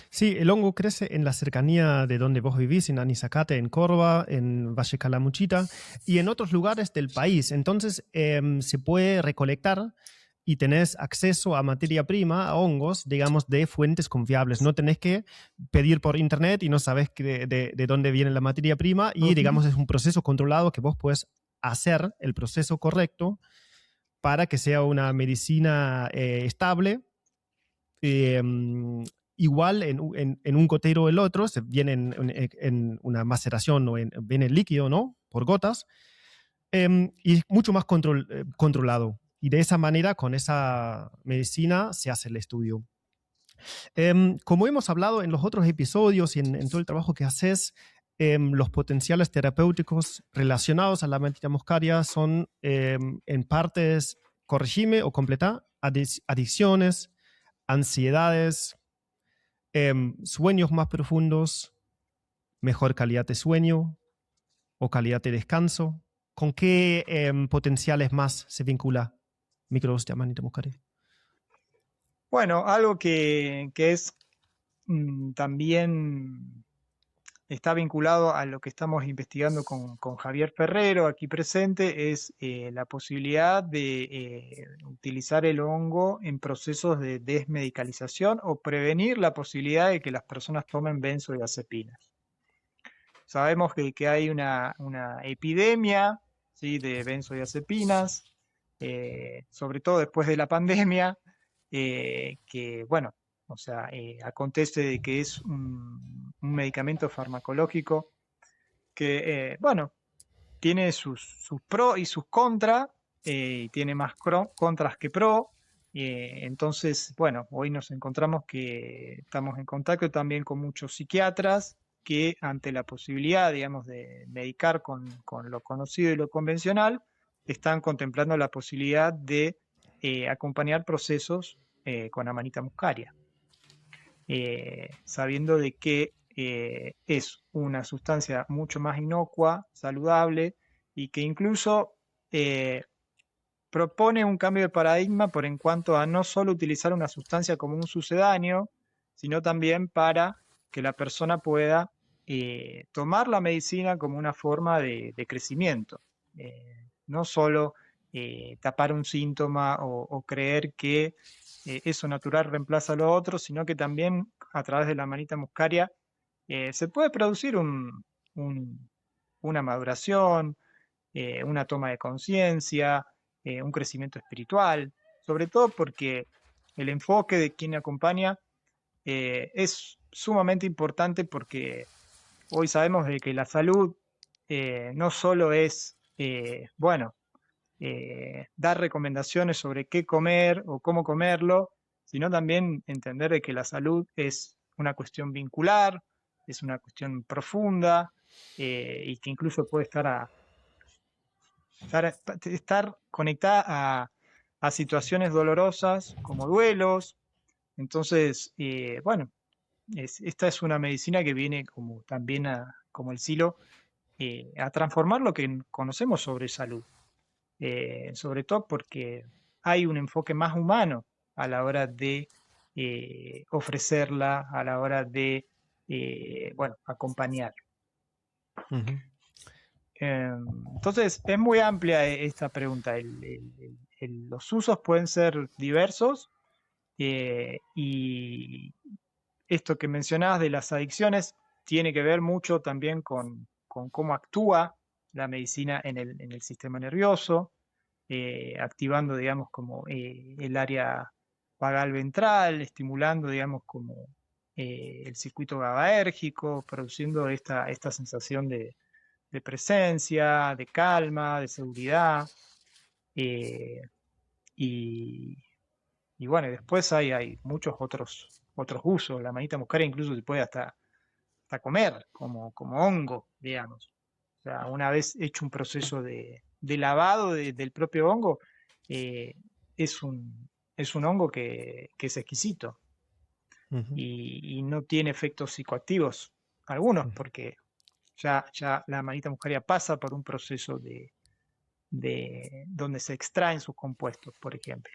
Sí, el hongo crece en la cercanía de donde vos vivís, en Anisacate, en Córdoba, en Valle Calamuchita y en otros lugares del país. Entonces se puede recolectar y tenés acceso a materia prima, a hongos, digamos, de fuentes confiables. No tenés que pedir por internet y no sabés de dónde viene la materia prima y, digamos, es un proceso controlado que vos podés hacer el proceso correcto para que sea una medicina estable. Igual en un gotero o el otro, se viene en una maceración o viene el líquido, ¿no? Por gotas. Y es mucho más controlado. Y de esa manera, con esa medicina, se hace el estudio. Como hemos hablado en los otros episodios y en todo el trabajo que haces, los potenciales terapéuticos relacionados a la Amanita muscaria son en partes corregime o completar adicciones, ansiedades, sueños más profundos, mejor calidad de sueño o calidad de descanso. ¿Con qué potenciales más se vincula microdosis de Amanita muscaria? Bueno, algo que es también está vinculado a lo que estamos investigando con Javier Ferrero aquí presente, es la posibilidad de utilizar el hongo en procesos de desmedicalización o prevenir la posibilidad de que las personas tomen benzodiazepinas. Sabemos que hay una epidemia, ¿sí?, de benzodiazepinas, sobre todo después de la pandemia, que bueno, o sea, acontece de que es un medicamento farmacológico que, bueno, tiene sus pros y sus contras, y tiene más contras que pro, Entonces, bueno, hoy nos encontramos que estamos en contacto también con muchos psiquiatras que ante la posibilidad, digamos, de medicar con lo conocido y lo convencional, están contemplando la posibilidad de acompañar procesos con amanita muscaria, sabiendo de que es una sustancia mucho más inocua, saludable y que incluso propone un cambio de paradigma por en cuanto a no solo utilizar una sustancia como un sucedáneo, sino también para que la persona pueda tomar la medicina como una forma de crecimiento. No solo tapar un síntoma o creer que eso natural reemplaza lo otro, sino que también a través de la manita muscaria se puede producir una maduración, una toma de conciencia, un crecimiento espiritual, sobre todo porque el enfoque de quien acompaña es sumamente importante porque hoy sabemos de que la salud no solo es, bueno, dar recomendaciones sobre qué comer o cómo comerlo, sino también entender de que la salud es una cuestión vincular, es una cuestión profunda y que incluso puede estar conectada a situaciones dolorosas como duelos. Entonces, bueno, esta es una medicina que viene como también como el silo a transformar lo que conocemos sobre salud, sobre todo porque hay un enfoque más humano a la hora de ofrecerla, a la hora de, bueno, acompañar. Ujú. Entonces, es muy amplia esta pregunta. Los usos pueden ser diversos y esto que mencionabas de las adicciones tiene que ver mucho también con cómo actúa la medicina en el sistema nervioso, activando, digamos, como el área vagal ventral, estimulando, digamos, como el circuito GABAérgico, produciendo esta sensación de presencia, de calma, de seguridad. eh, y, y bueno, después hay muchos otros usos. La manita muscaria incluso se puede hasta comer, como hongo, digamos. O sea, una vez hecho un proceso de lavado del propio hongo, eh, es un hongo que es exquisito Ujú. y no tiene efectos psicoactivos algunos, porque ya la manita muscaria pasa por un proceso de donde se extraen sus compuestos, por ejemplo.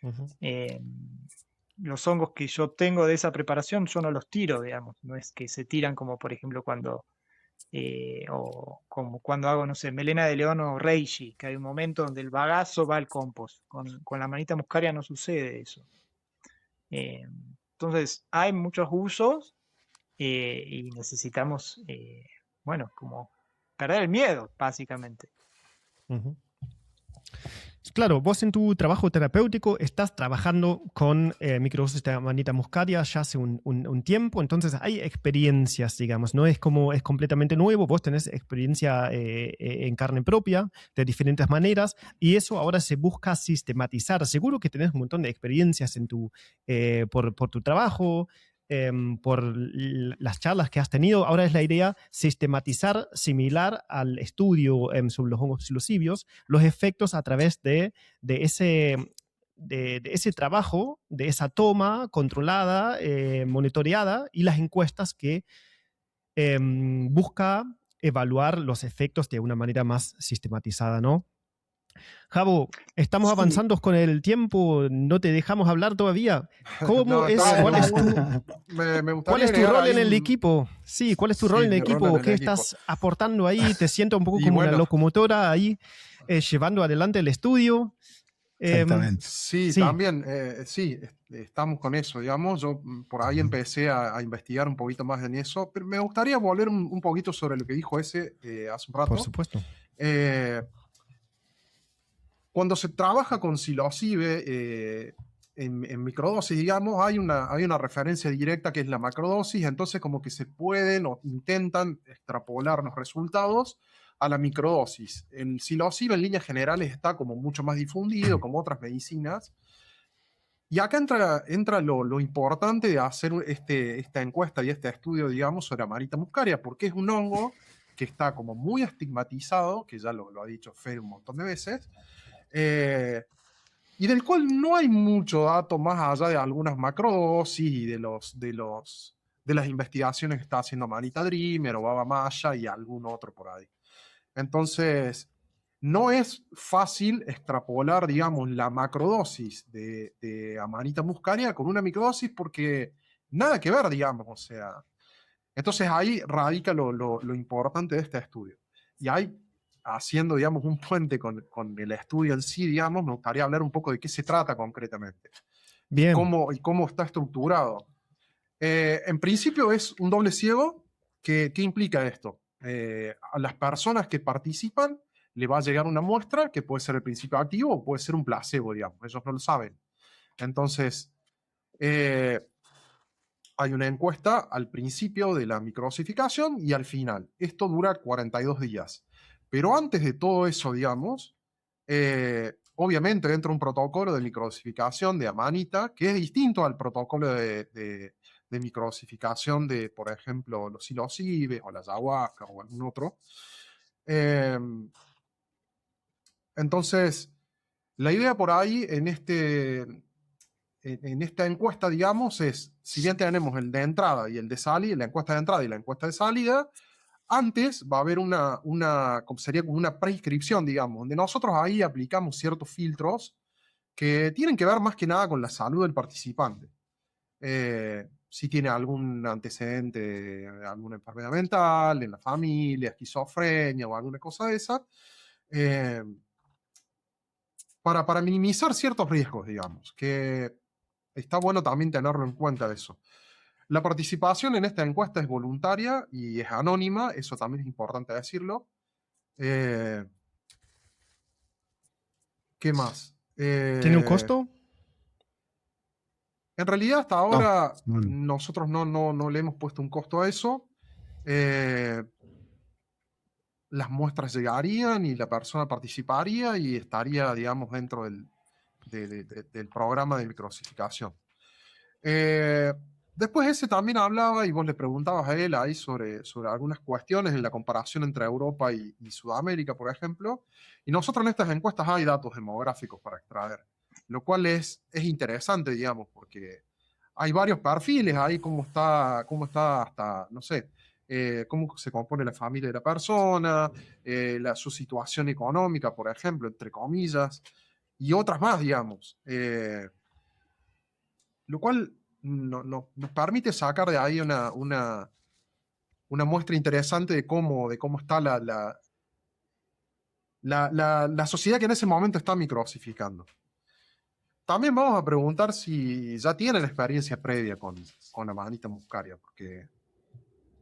Ujú. Eh, los hongos que yo tengo de esa preparación yo no los tiro, digamos, no es que se tiran como por ejemplo o como cuando hago, no sé, melena de león o reishi, que hay un momento donde el bagazo va al compost. Con la manita muscaria no sucede eso. Eh, entonces, hay muchos usos y necesitamos, bueno, como perder el miedo, básicamente. Ujú. Claro, vos en tu trabajo terapéutico estás trabajando con microdosis de manita muscaria ya hace un tiempo, entonces hay experiencias, digamos, no es como es completamente nuevo, vos tenés experiencia en carne propia de diferentes maneras y eso ahora se busca sistematizar. Seguro que tenés un montón de experiencias por tu trabajo, por las charlas que has tenido. Ahora es la idea sistematizar, similar al estudio sobre los hongos psilocibios, los efectos a través de ese trabajo, de esa toma controlada, monitoreada y las encuestas que busca evaluar los efectos de una manera más sistematizada, ¿no? Javo, estamos Sí, avanzando con el tiempo, no te dejamos hablar todavía. no, está bien, ¿Cuál no, es tu, me cuál gustaría es tu agregar rol ahí en el un... equipo? Sí, ¿cuál es tu rol Sí, en el mi rol en equipo? el ¿Qué equipo. estás aportando ahí? ¿Te siento un poco Y como una bueno, locomotora ahí, llevando adelante el estudio? Em, Exactamente. sí, sí, también, sí, estamos con eso, digamos. Yo por ahí empecé a investigar un poquito más en eso, pero me gustaría volver un poquito sobre lo que dijo ese hace un por rato. supuesto. Eh, Cuando se trabaja con psilocibe en microdosis, digamos, hay una referencia directa que es la macrodosis, entonces como que se pueden o intentan extrapolar los resultados a la microdosis. El psilocibe en líneas generales está como mucho más difundido, como otras medicinas, Y acá entra lo importante de hacer esta encuesta y este estudio, digamos, sobre Amanita muscaria, porque es un hongo que está como muy estigmatizado, que ya lo ha dicho Fede un montón de veces, y del cual no hay mucho dato más allá de algunas macrodosis y de las investigaciones que está haciendo Amanita Dreamer o Baba Maya y algún otro por ahí. Entonces, no es fácil extrapolar, digamos, la macrodosis de Amanita muscaria con una microdosis porque nada que ver, digamos, o sea. Entonces ahí radica lo importante de este estudio. Y ahí, haciendo, digamos, un puente con el estudio en sí, digamos, me gustaría hablar un poco de qué se trata concretamente y Bien, cómo está estructurado. En principio es un doble ciego. ¿Qué implica esto? A las personas que participan le va a llegar una muestra que puede ser el principio activo o puede ser un placebo, digamos. Ellos no lo saben. Entonces, eh, hay una encuesta al principio de la microdosificación y al final. Esto dura 42 días. Pero antes de todo eso, digamos, obviamente entra un protocolo de microdosificación de Amanita, que es distinto al protocolo de microdosificación de, por ejemplo, los psilocibes o la ayahuasca o algún otro. Eh, entonces, la idea por ahí en esta encuesta, digamos, es, si bien tenemos el de entrada y el de salida, la encuesta de entrada y la encuesta de salida, antes va a haber sería como una prescripción, digamos, donde nosotros ahí aplicamos ciertos filtros que tienen que ver más que nada con la salud del participante. Si tiene algún antecedente, alguna enfermedad mental en la familia, esquizofrenia o alguna cosa de esa, eh, para minimizar ciertos riesgos, digamos, que está bueno también tenerlo en cuenta eso. La participación en esta encuesta es voluntaria y es anónima, eso también es importante decirlo. Eh, ¿Qué más? ¿tiene un costo? En realidad hasta No, ahora no, nosotros no le hemos puesto un costo a eso. Eh, las muestras llegarían y la persona participaría y estaría, digamos, dentro del programa de microdosificación. Después ese también hablaba y vos le preguntabas a él ahí sobre algunas cuestiones en la comparación entre Europa y Sudamérica, por ejemplo. Y nosotros en estas encuestas hay datos demográficos para extraer, lo cual es interesante, digamos, porque hay varios perfiles ahí, cómo está hasta, no sé, cómo se compone la familia de la persona, su situación económica, por ejemplo, entre comillas, y otras más, digamos. Lo cual nos permite sacar de ahí una muestra interesante de cómo está la sociedad que en ese momento está microdosificando. También vamos a preguntar si ya tienen experiencia previa con Amanita muscaria, porque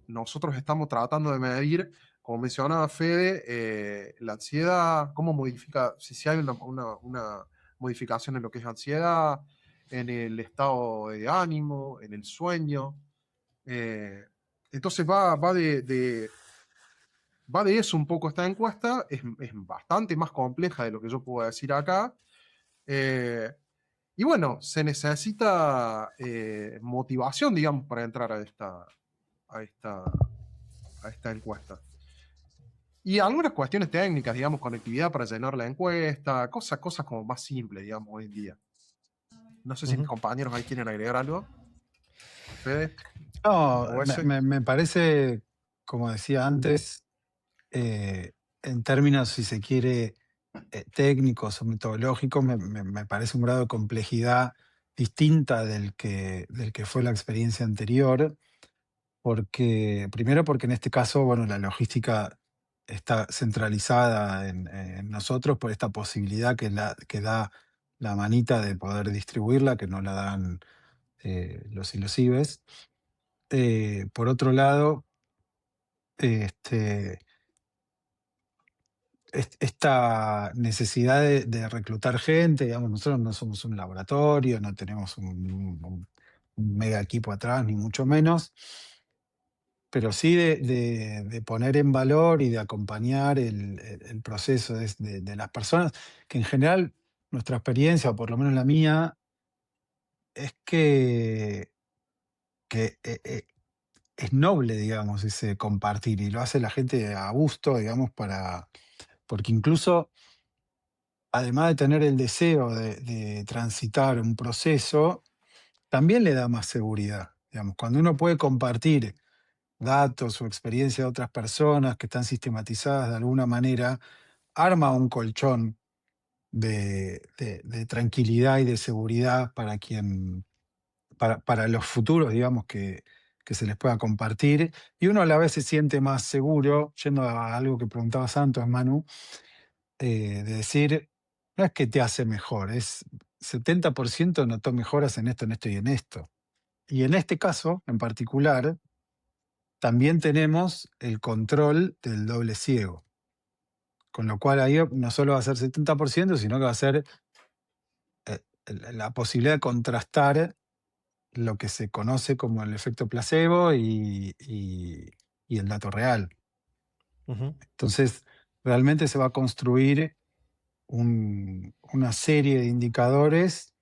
nosotros estamos tratando de medir, como mencionaba Fede, la ansiedad, cómo modifica, si hay una modificación en lo que es ansiedad, en el estado de ánimo, en el sueño. Entonces va de eso un poco esta encuesta, es bastante más compleja de lo que yo puedo decir acá. Eh, y bueno, se necesita motivación, digamos, para entrar a esta, a esta encuesta. Y algunas cuestiones técnicas, digamos, conectividad para llenar la encuesta, cosas como más simples, digamos, hoy en día. No sé si mis compañeros ahí quieren agregar algo. Fede, no, o ese. me parece, como decía antes, en términos, si se quiere, técnicos o metodológicos, me parece un grado de complejidad distinta del que fue la experiencia anterior, porque, primero porque en este caso, bueno, la logística está centralizada en nosotros por esta posibilidad que da la manita de poder distribuirla, que no la dan los ilosibes. Por otro lado, este, esta necesidad de reclutar gente, digamos, nosotros no somos un laboratorio, no tenemos un mega equipo atrás, ni mucho menos, pero sí de poner en valor y de acompañar el proceso de las personas, que en general nuestra experiencia, o por lo menos la mía, es que es noble, digamos, ese compartir, y lo hace la gente a gusto, digamos, porque incluso, además de tener el deseo de transitar un proceso, también le da más seguridad. Digamos, cuando uno puede compartir datos o experiencia de otras personas que están sistematizadas de alguna manera, arma un colchón de tranquilidad y de seguridad para los futuros, digamos, que se les pueda compartir. Y uno a la vez se siente más seguro, yendo a algo que preguntaba Santos, Manu, de decir, no es que te hace mejor, es 70% notó mejoras en esto y en esto. Y en este caso, en particular, también tenemos el control del doble ciego. Con lo cual ahí no solo va a ser 70%, sino que va a ser la posibilidad de contrastar lo que se conoce como el efecto placebo y el dato real. Ujú. Entonces, realmente se va a construir una serie de indicadores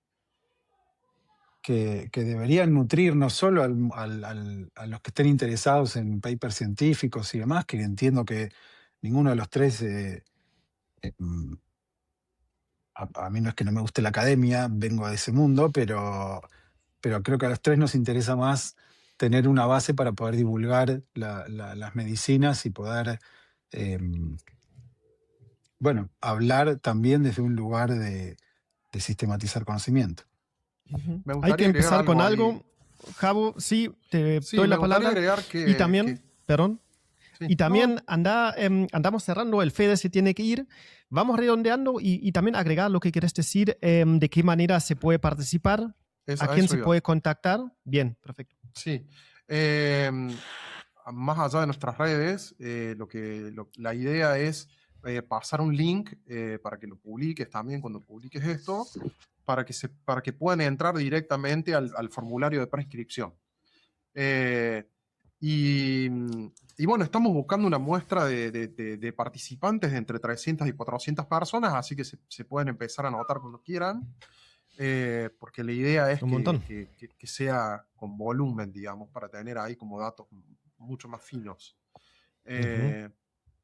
que deberían nutrir no solo a los que estén interesados en papers científicos y demás, que entiendo que ninguno de los tres, mm, a mí no es que no me guste la academia, vengo de ese mundo, pero creo que a los tres nos interesa más tener una base para poder divulgar las medicinas y poder, em, bueno, hablar también desde un lugar de sistematizar conocimiento. Ujú. Me Hay que gustaría agregar empezar con algo ahí. algo. Javo, sí, te Sí, doy me la gustaría palabra. agregar Y también, perdón, sí, y no, también andamos cerrando, el Fede se tiene que ir. Vamos redondeando y también agregar lo que quieres decir, de qué manera se puede participar, a a quién eso se iba. puede contactar. Bien, perfecto. Sí. Em, Más allá de nuestras redes, la idea es pasar un link para que lo publiques también cuando publiques esto, para que puedan entrar directamente al formulario de prescripción. Eh, y, y bueno, estamos buscando una muestra de participantes de entre 300 y 400 personas, así que se pueden empezar a anotar cuando quieran, porque la idea es Un montón. que sea con volumen, digamos, para tener ahí como datos mucho más finos. Ujú.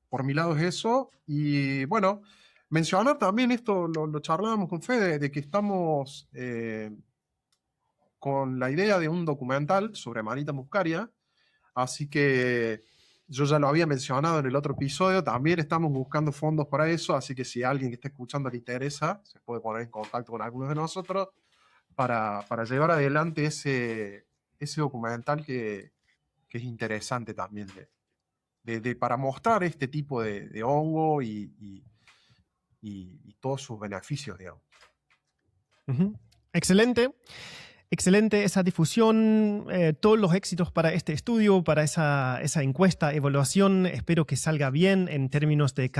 Por mi lado es eso. Y bueno, mencionar también esto, lo charlábamos con Fede, de que estamos con la idea de un documental sobre Manita Muscaria. Así que yo ya lo había mencionado en el otro episodio, también estamos buscando fondos para eso, así que si a alguien que esté escuchando le interesa, se puede poner en contacto con algunos de nosotros para llevar adelante ese documental que es interesante también para mostrar este tipo de hongo y todos sus beneficios, digamos. Ujú. Excelente. Excelente esa difusión, todos los éxitos para este estudio, para esa encuesta, evaluación. Espero que salga bien en términos de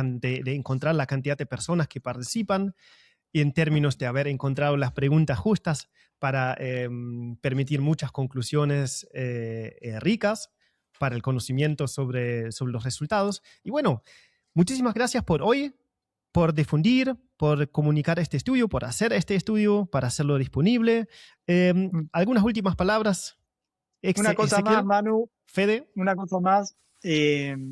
encontrar la cantidad de personas que participan y en términos de haber encontrado las preguntas justas para permitir muchas conclusiones ricas para el conocimiento sobre los resultados. Y bueno, muchísimas gracias por hoy, por difundir, por comunicar este estudio, por hacer este estudio, para hacerlo disponible. Mm. ¿Algunas últimas palabras, Una cosa más, Ezequiel? Manu, Fede. una cosa más.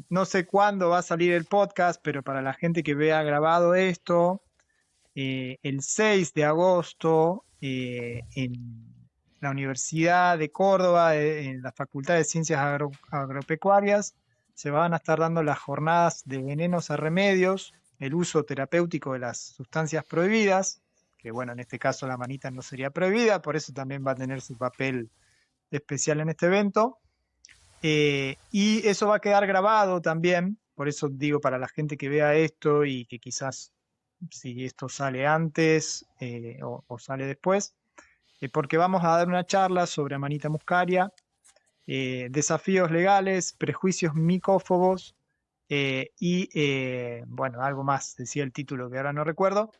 No sé cuándo va a salir el podcast, pero para la gente que vea grabado esto, el 6 de agosto en la Universidad de Córdoba, en la Facultad de Ciencias Agropecuarias, se van a estar dando las jornadas de venenos a remedios, el uso terapéutico de las sustancias prohibidas, que bueno, en este caso la manita no sería prohibida, por eso también va a tener su papel especial en este evento. Y eso va a quedar grabado también, por eso digo para la gente que vea esto y que quizás si esto sale antes o sale después, porque vamos a dar una charla sobre Amanita muscaria, desafíos legales, prejuicios micófobos bueno, algo más, decía el título que ahora no recuerdo,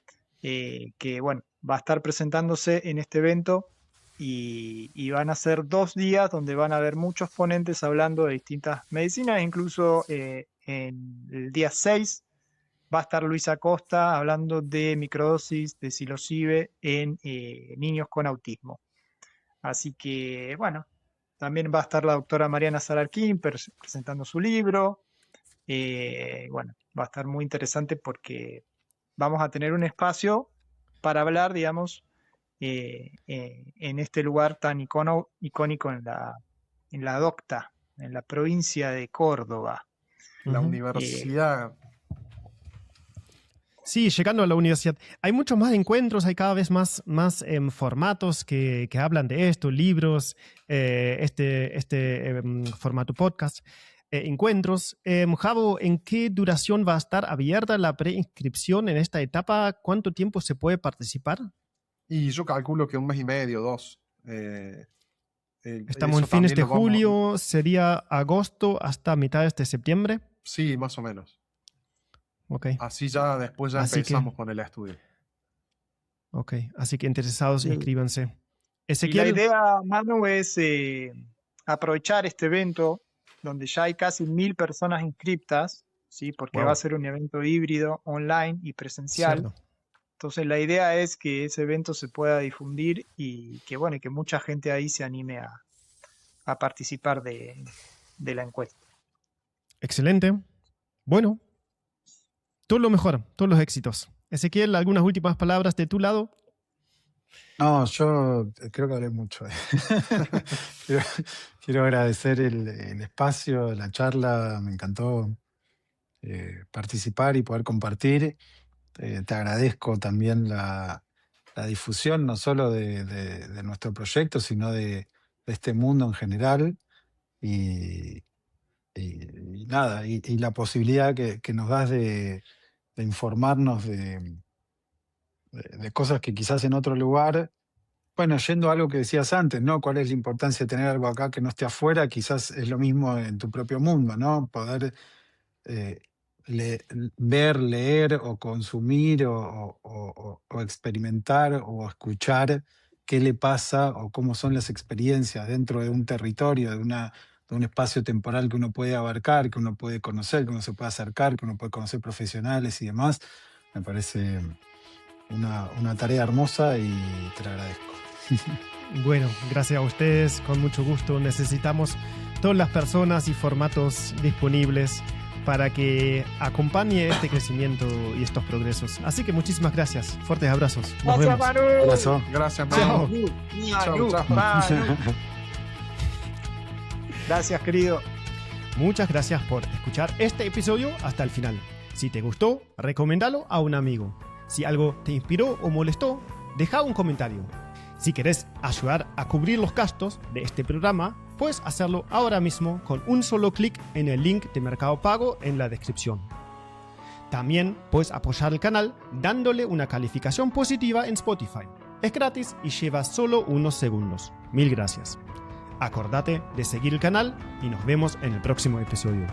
que bueno, va a estar presentándose en este evento y van a ser 2 días donde van a haber muchos ponentes hablando de distintas medicinas, incluso en el día 6 va a estar Luis Acosta hablando de microdosis de psilocibe en niños con autismo. Así que, bueno, también va a estar la doctora Mariana Salarquín presentando su libro. Bueno, va a estar muy interesante porque vamos a tener un espacio para hablar, digamos, en este lugar tan icónico en la Docta, en la provincia de Córdoba. La Ujú. universidad. Sí, llegando a la universidad. Hay muchos más encuentros, hay cada vez más formatos que hablan de esto, libros, formato podcast, encuentros. Javo, ¿en qué duración va a estar abierta la preinscripción en esta etapa? ¿Cuánto tiempo se puede participar? Y yo calculo que 1 mes y medio, 2. Estamos en eso fines también de lo vamos- julio, sería agosto hasta mitades de septiembre. Sí, más o menos. Ok, Así ya después ya Así que- empezamos con el estudio. ok. Así que interesados, Sí. inscríbanse. Y la Ezequiel, idea, Manu, es aprovechar este evento donde ya hay casi 1000 personas inscriptas, ¿sí? Porque Wow. va a ser un evento híbrido, online y presencial. cierto. Entonces la idea es que ese evento se pueda difundir y que, bueno, y que mucha gente ahí se anime a participar de la encuesta. Excelente. Bueno, todo lo mejor, todos los éxitos. Ezequiel, ¿algunas últimas palabras de tu lado? No, yo creo que hablé mucho. Quiero agradecer el espacio, la charla, me encantó participar y poder compartir. Te agradezco también la difusión, no solo de nuestro proyecto, sino de este mundo en general. Y, y nada, y la posibilidad que nos das de informarnos de cosas que quizás en otro lugar, bueno, yendo a algo que decías antes, ¿no? ¿Cuál es la importancia de tener algo acá que no esté afuera? Quizás es lo mismo en tu propio mundo, ¿no? Poder eh, ver, leer o consumir o experimentar o escuchar qué le pasa o cómo son las experiencias dentro de un territorio, de un espacio temporal que uno puede abarcar, que uno puede conocer, que uno se puede acercar, que uno puede conocer profesionales y demás. Me parece una tarea hermosa y te la agradezco. Bueno, gracias a ustedes, con mucho gusto. Necesitamos todas las personas y formatos disponibles para que acompañe este crecimiento y estos progresos. Así que muchísimas gracias. Fuertes abrazos. Nos Gracias, vemos. Manu. Abrazo. Gracias, Chao. Manu. Manu, Chao, chao. Manu. Gracias, querido. Muchas gracias por escuchar este episodio hasta el final. Si te gustó, recomendalo a un amigo. Si algo te inspiró o molestó, deja un comentario. Si querés ayudar a cubrir los gastos de este programa, puedes hacerlo ahora mismo con un solo clic en el link de Mercado Pago en la descripción. También puedes apoyar el canal dándole una calificación positiva en Spotify. Es gratis y lleva solo unos segundos. Mil gracias. Acordate de seguir el canal y nos vemos en el próximo episodio.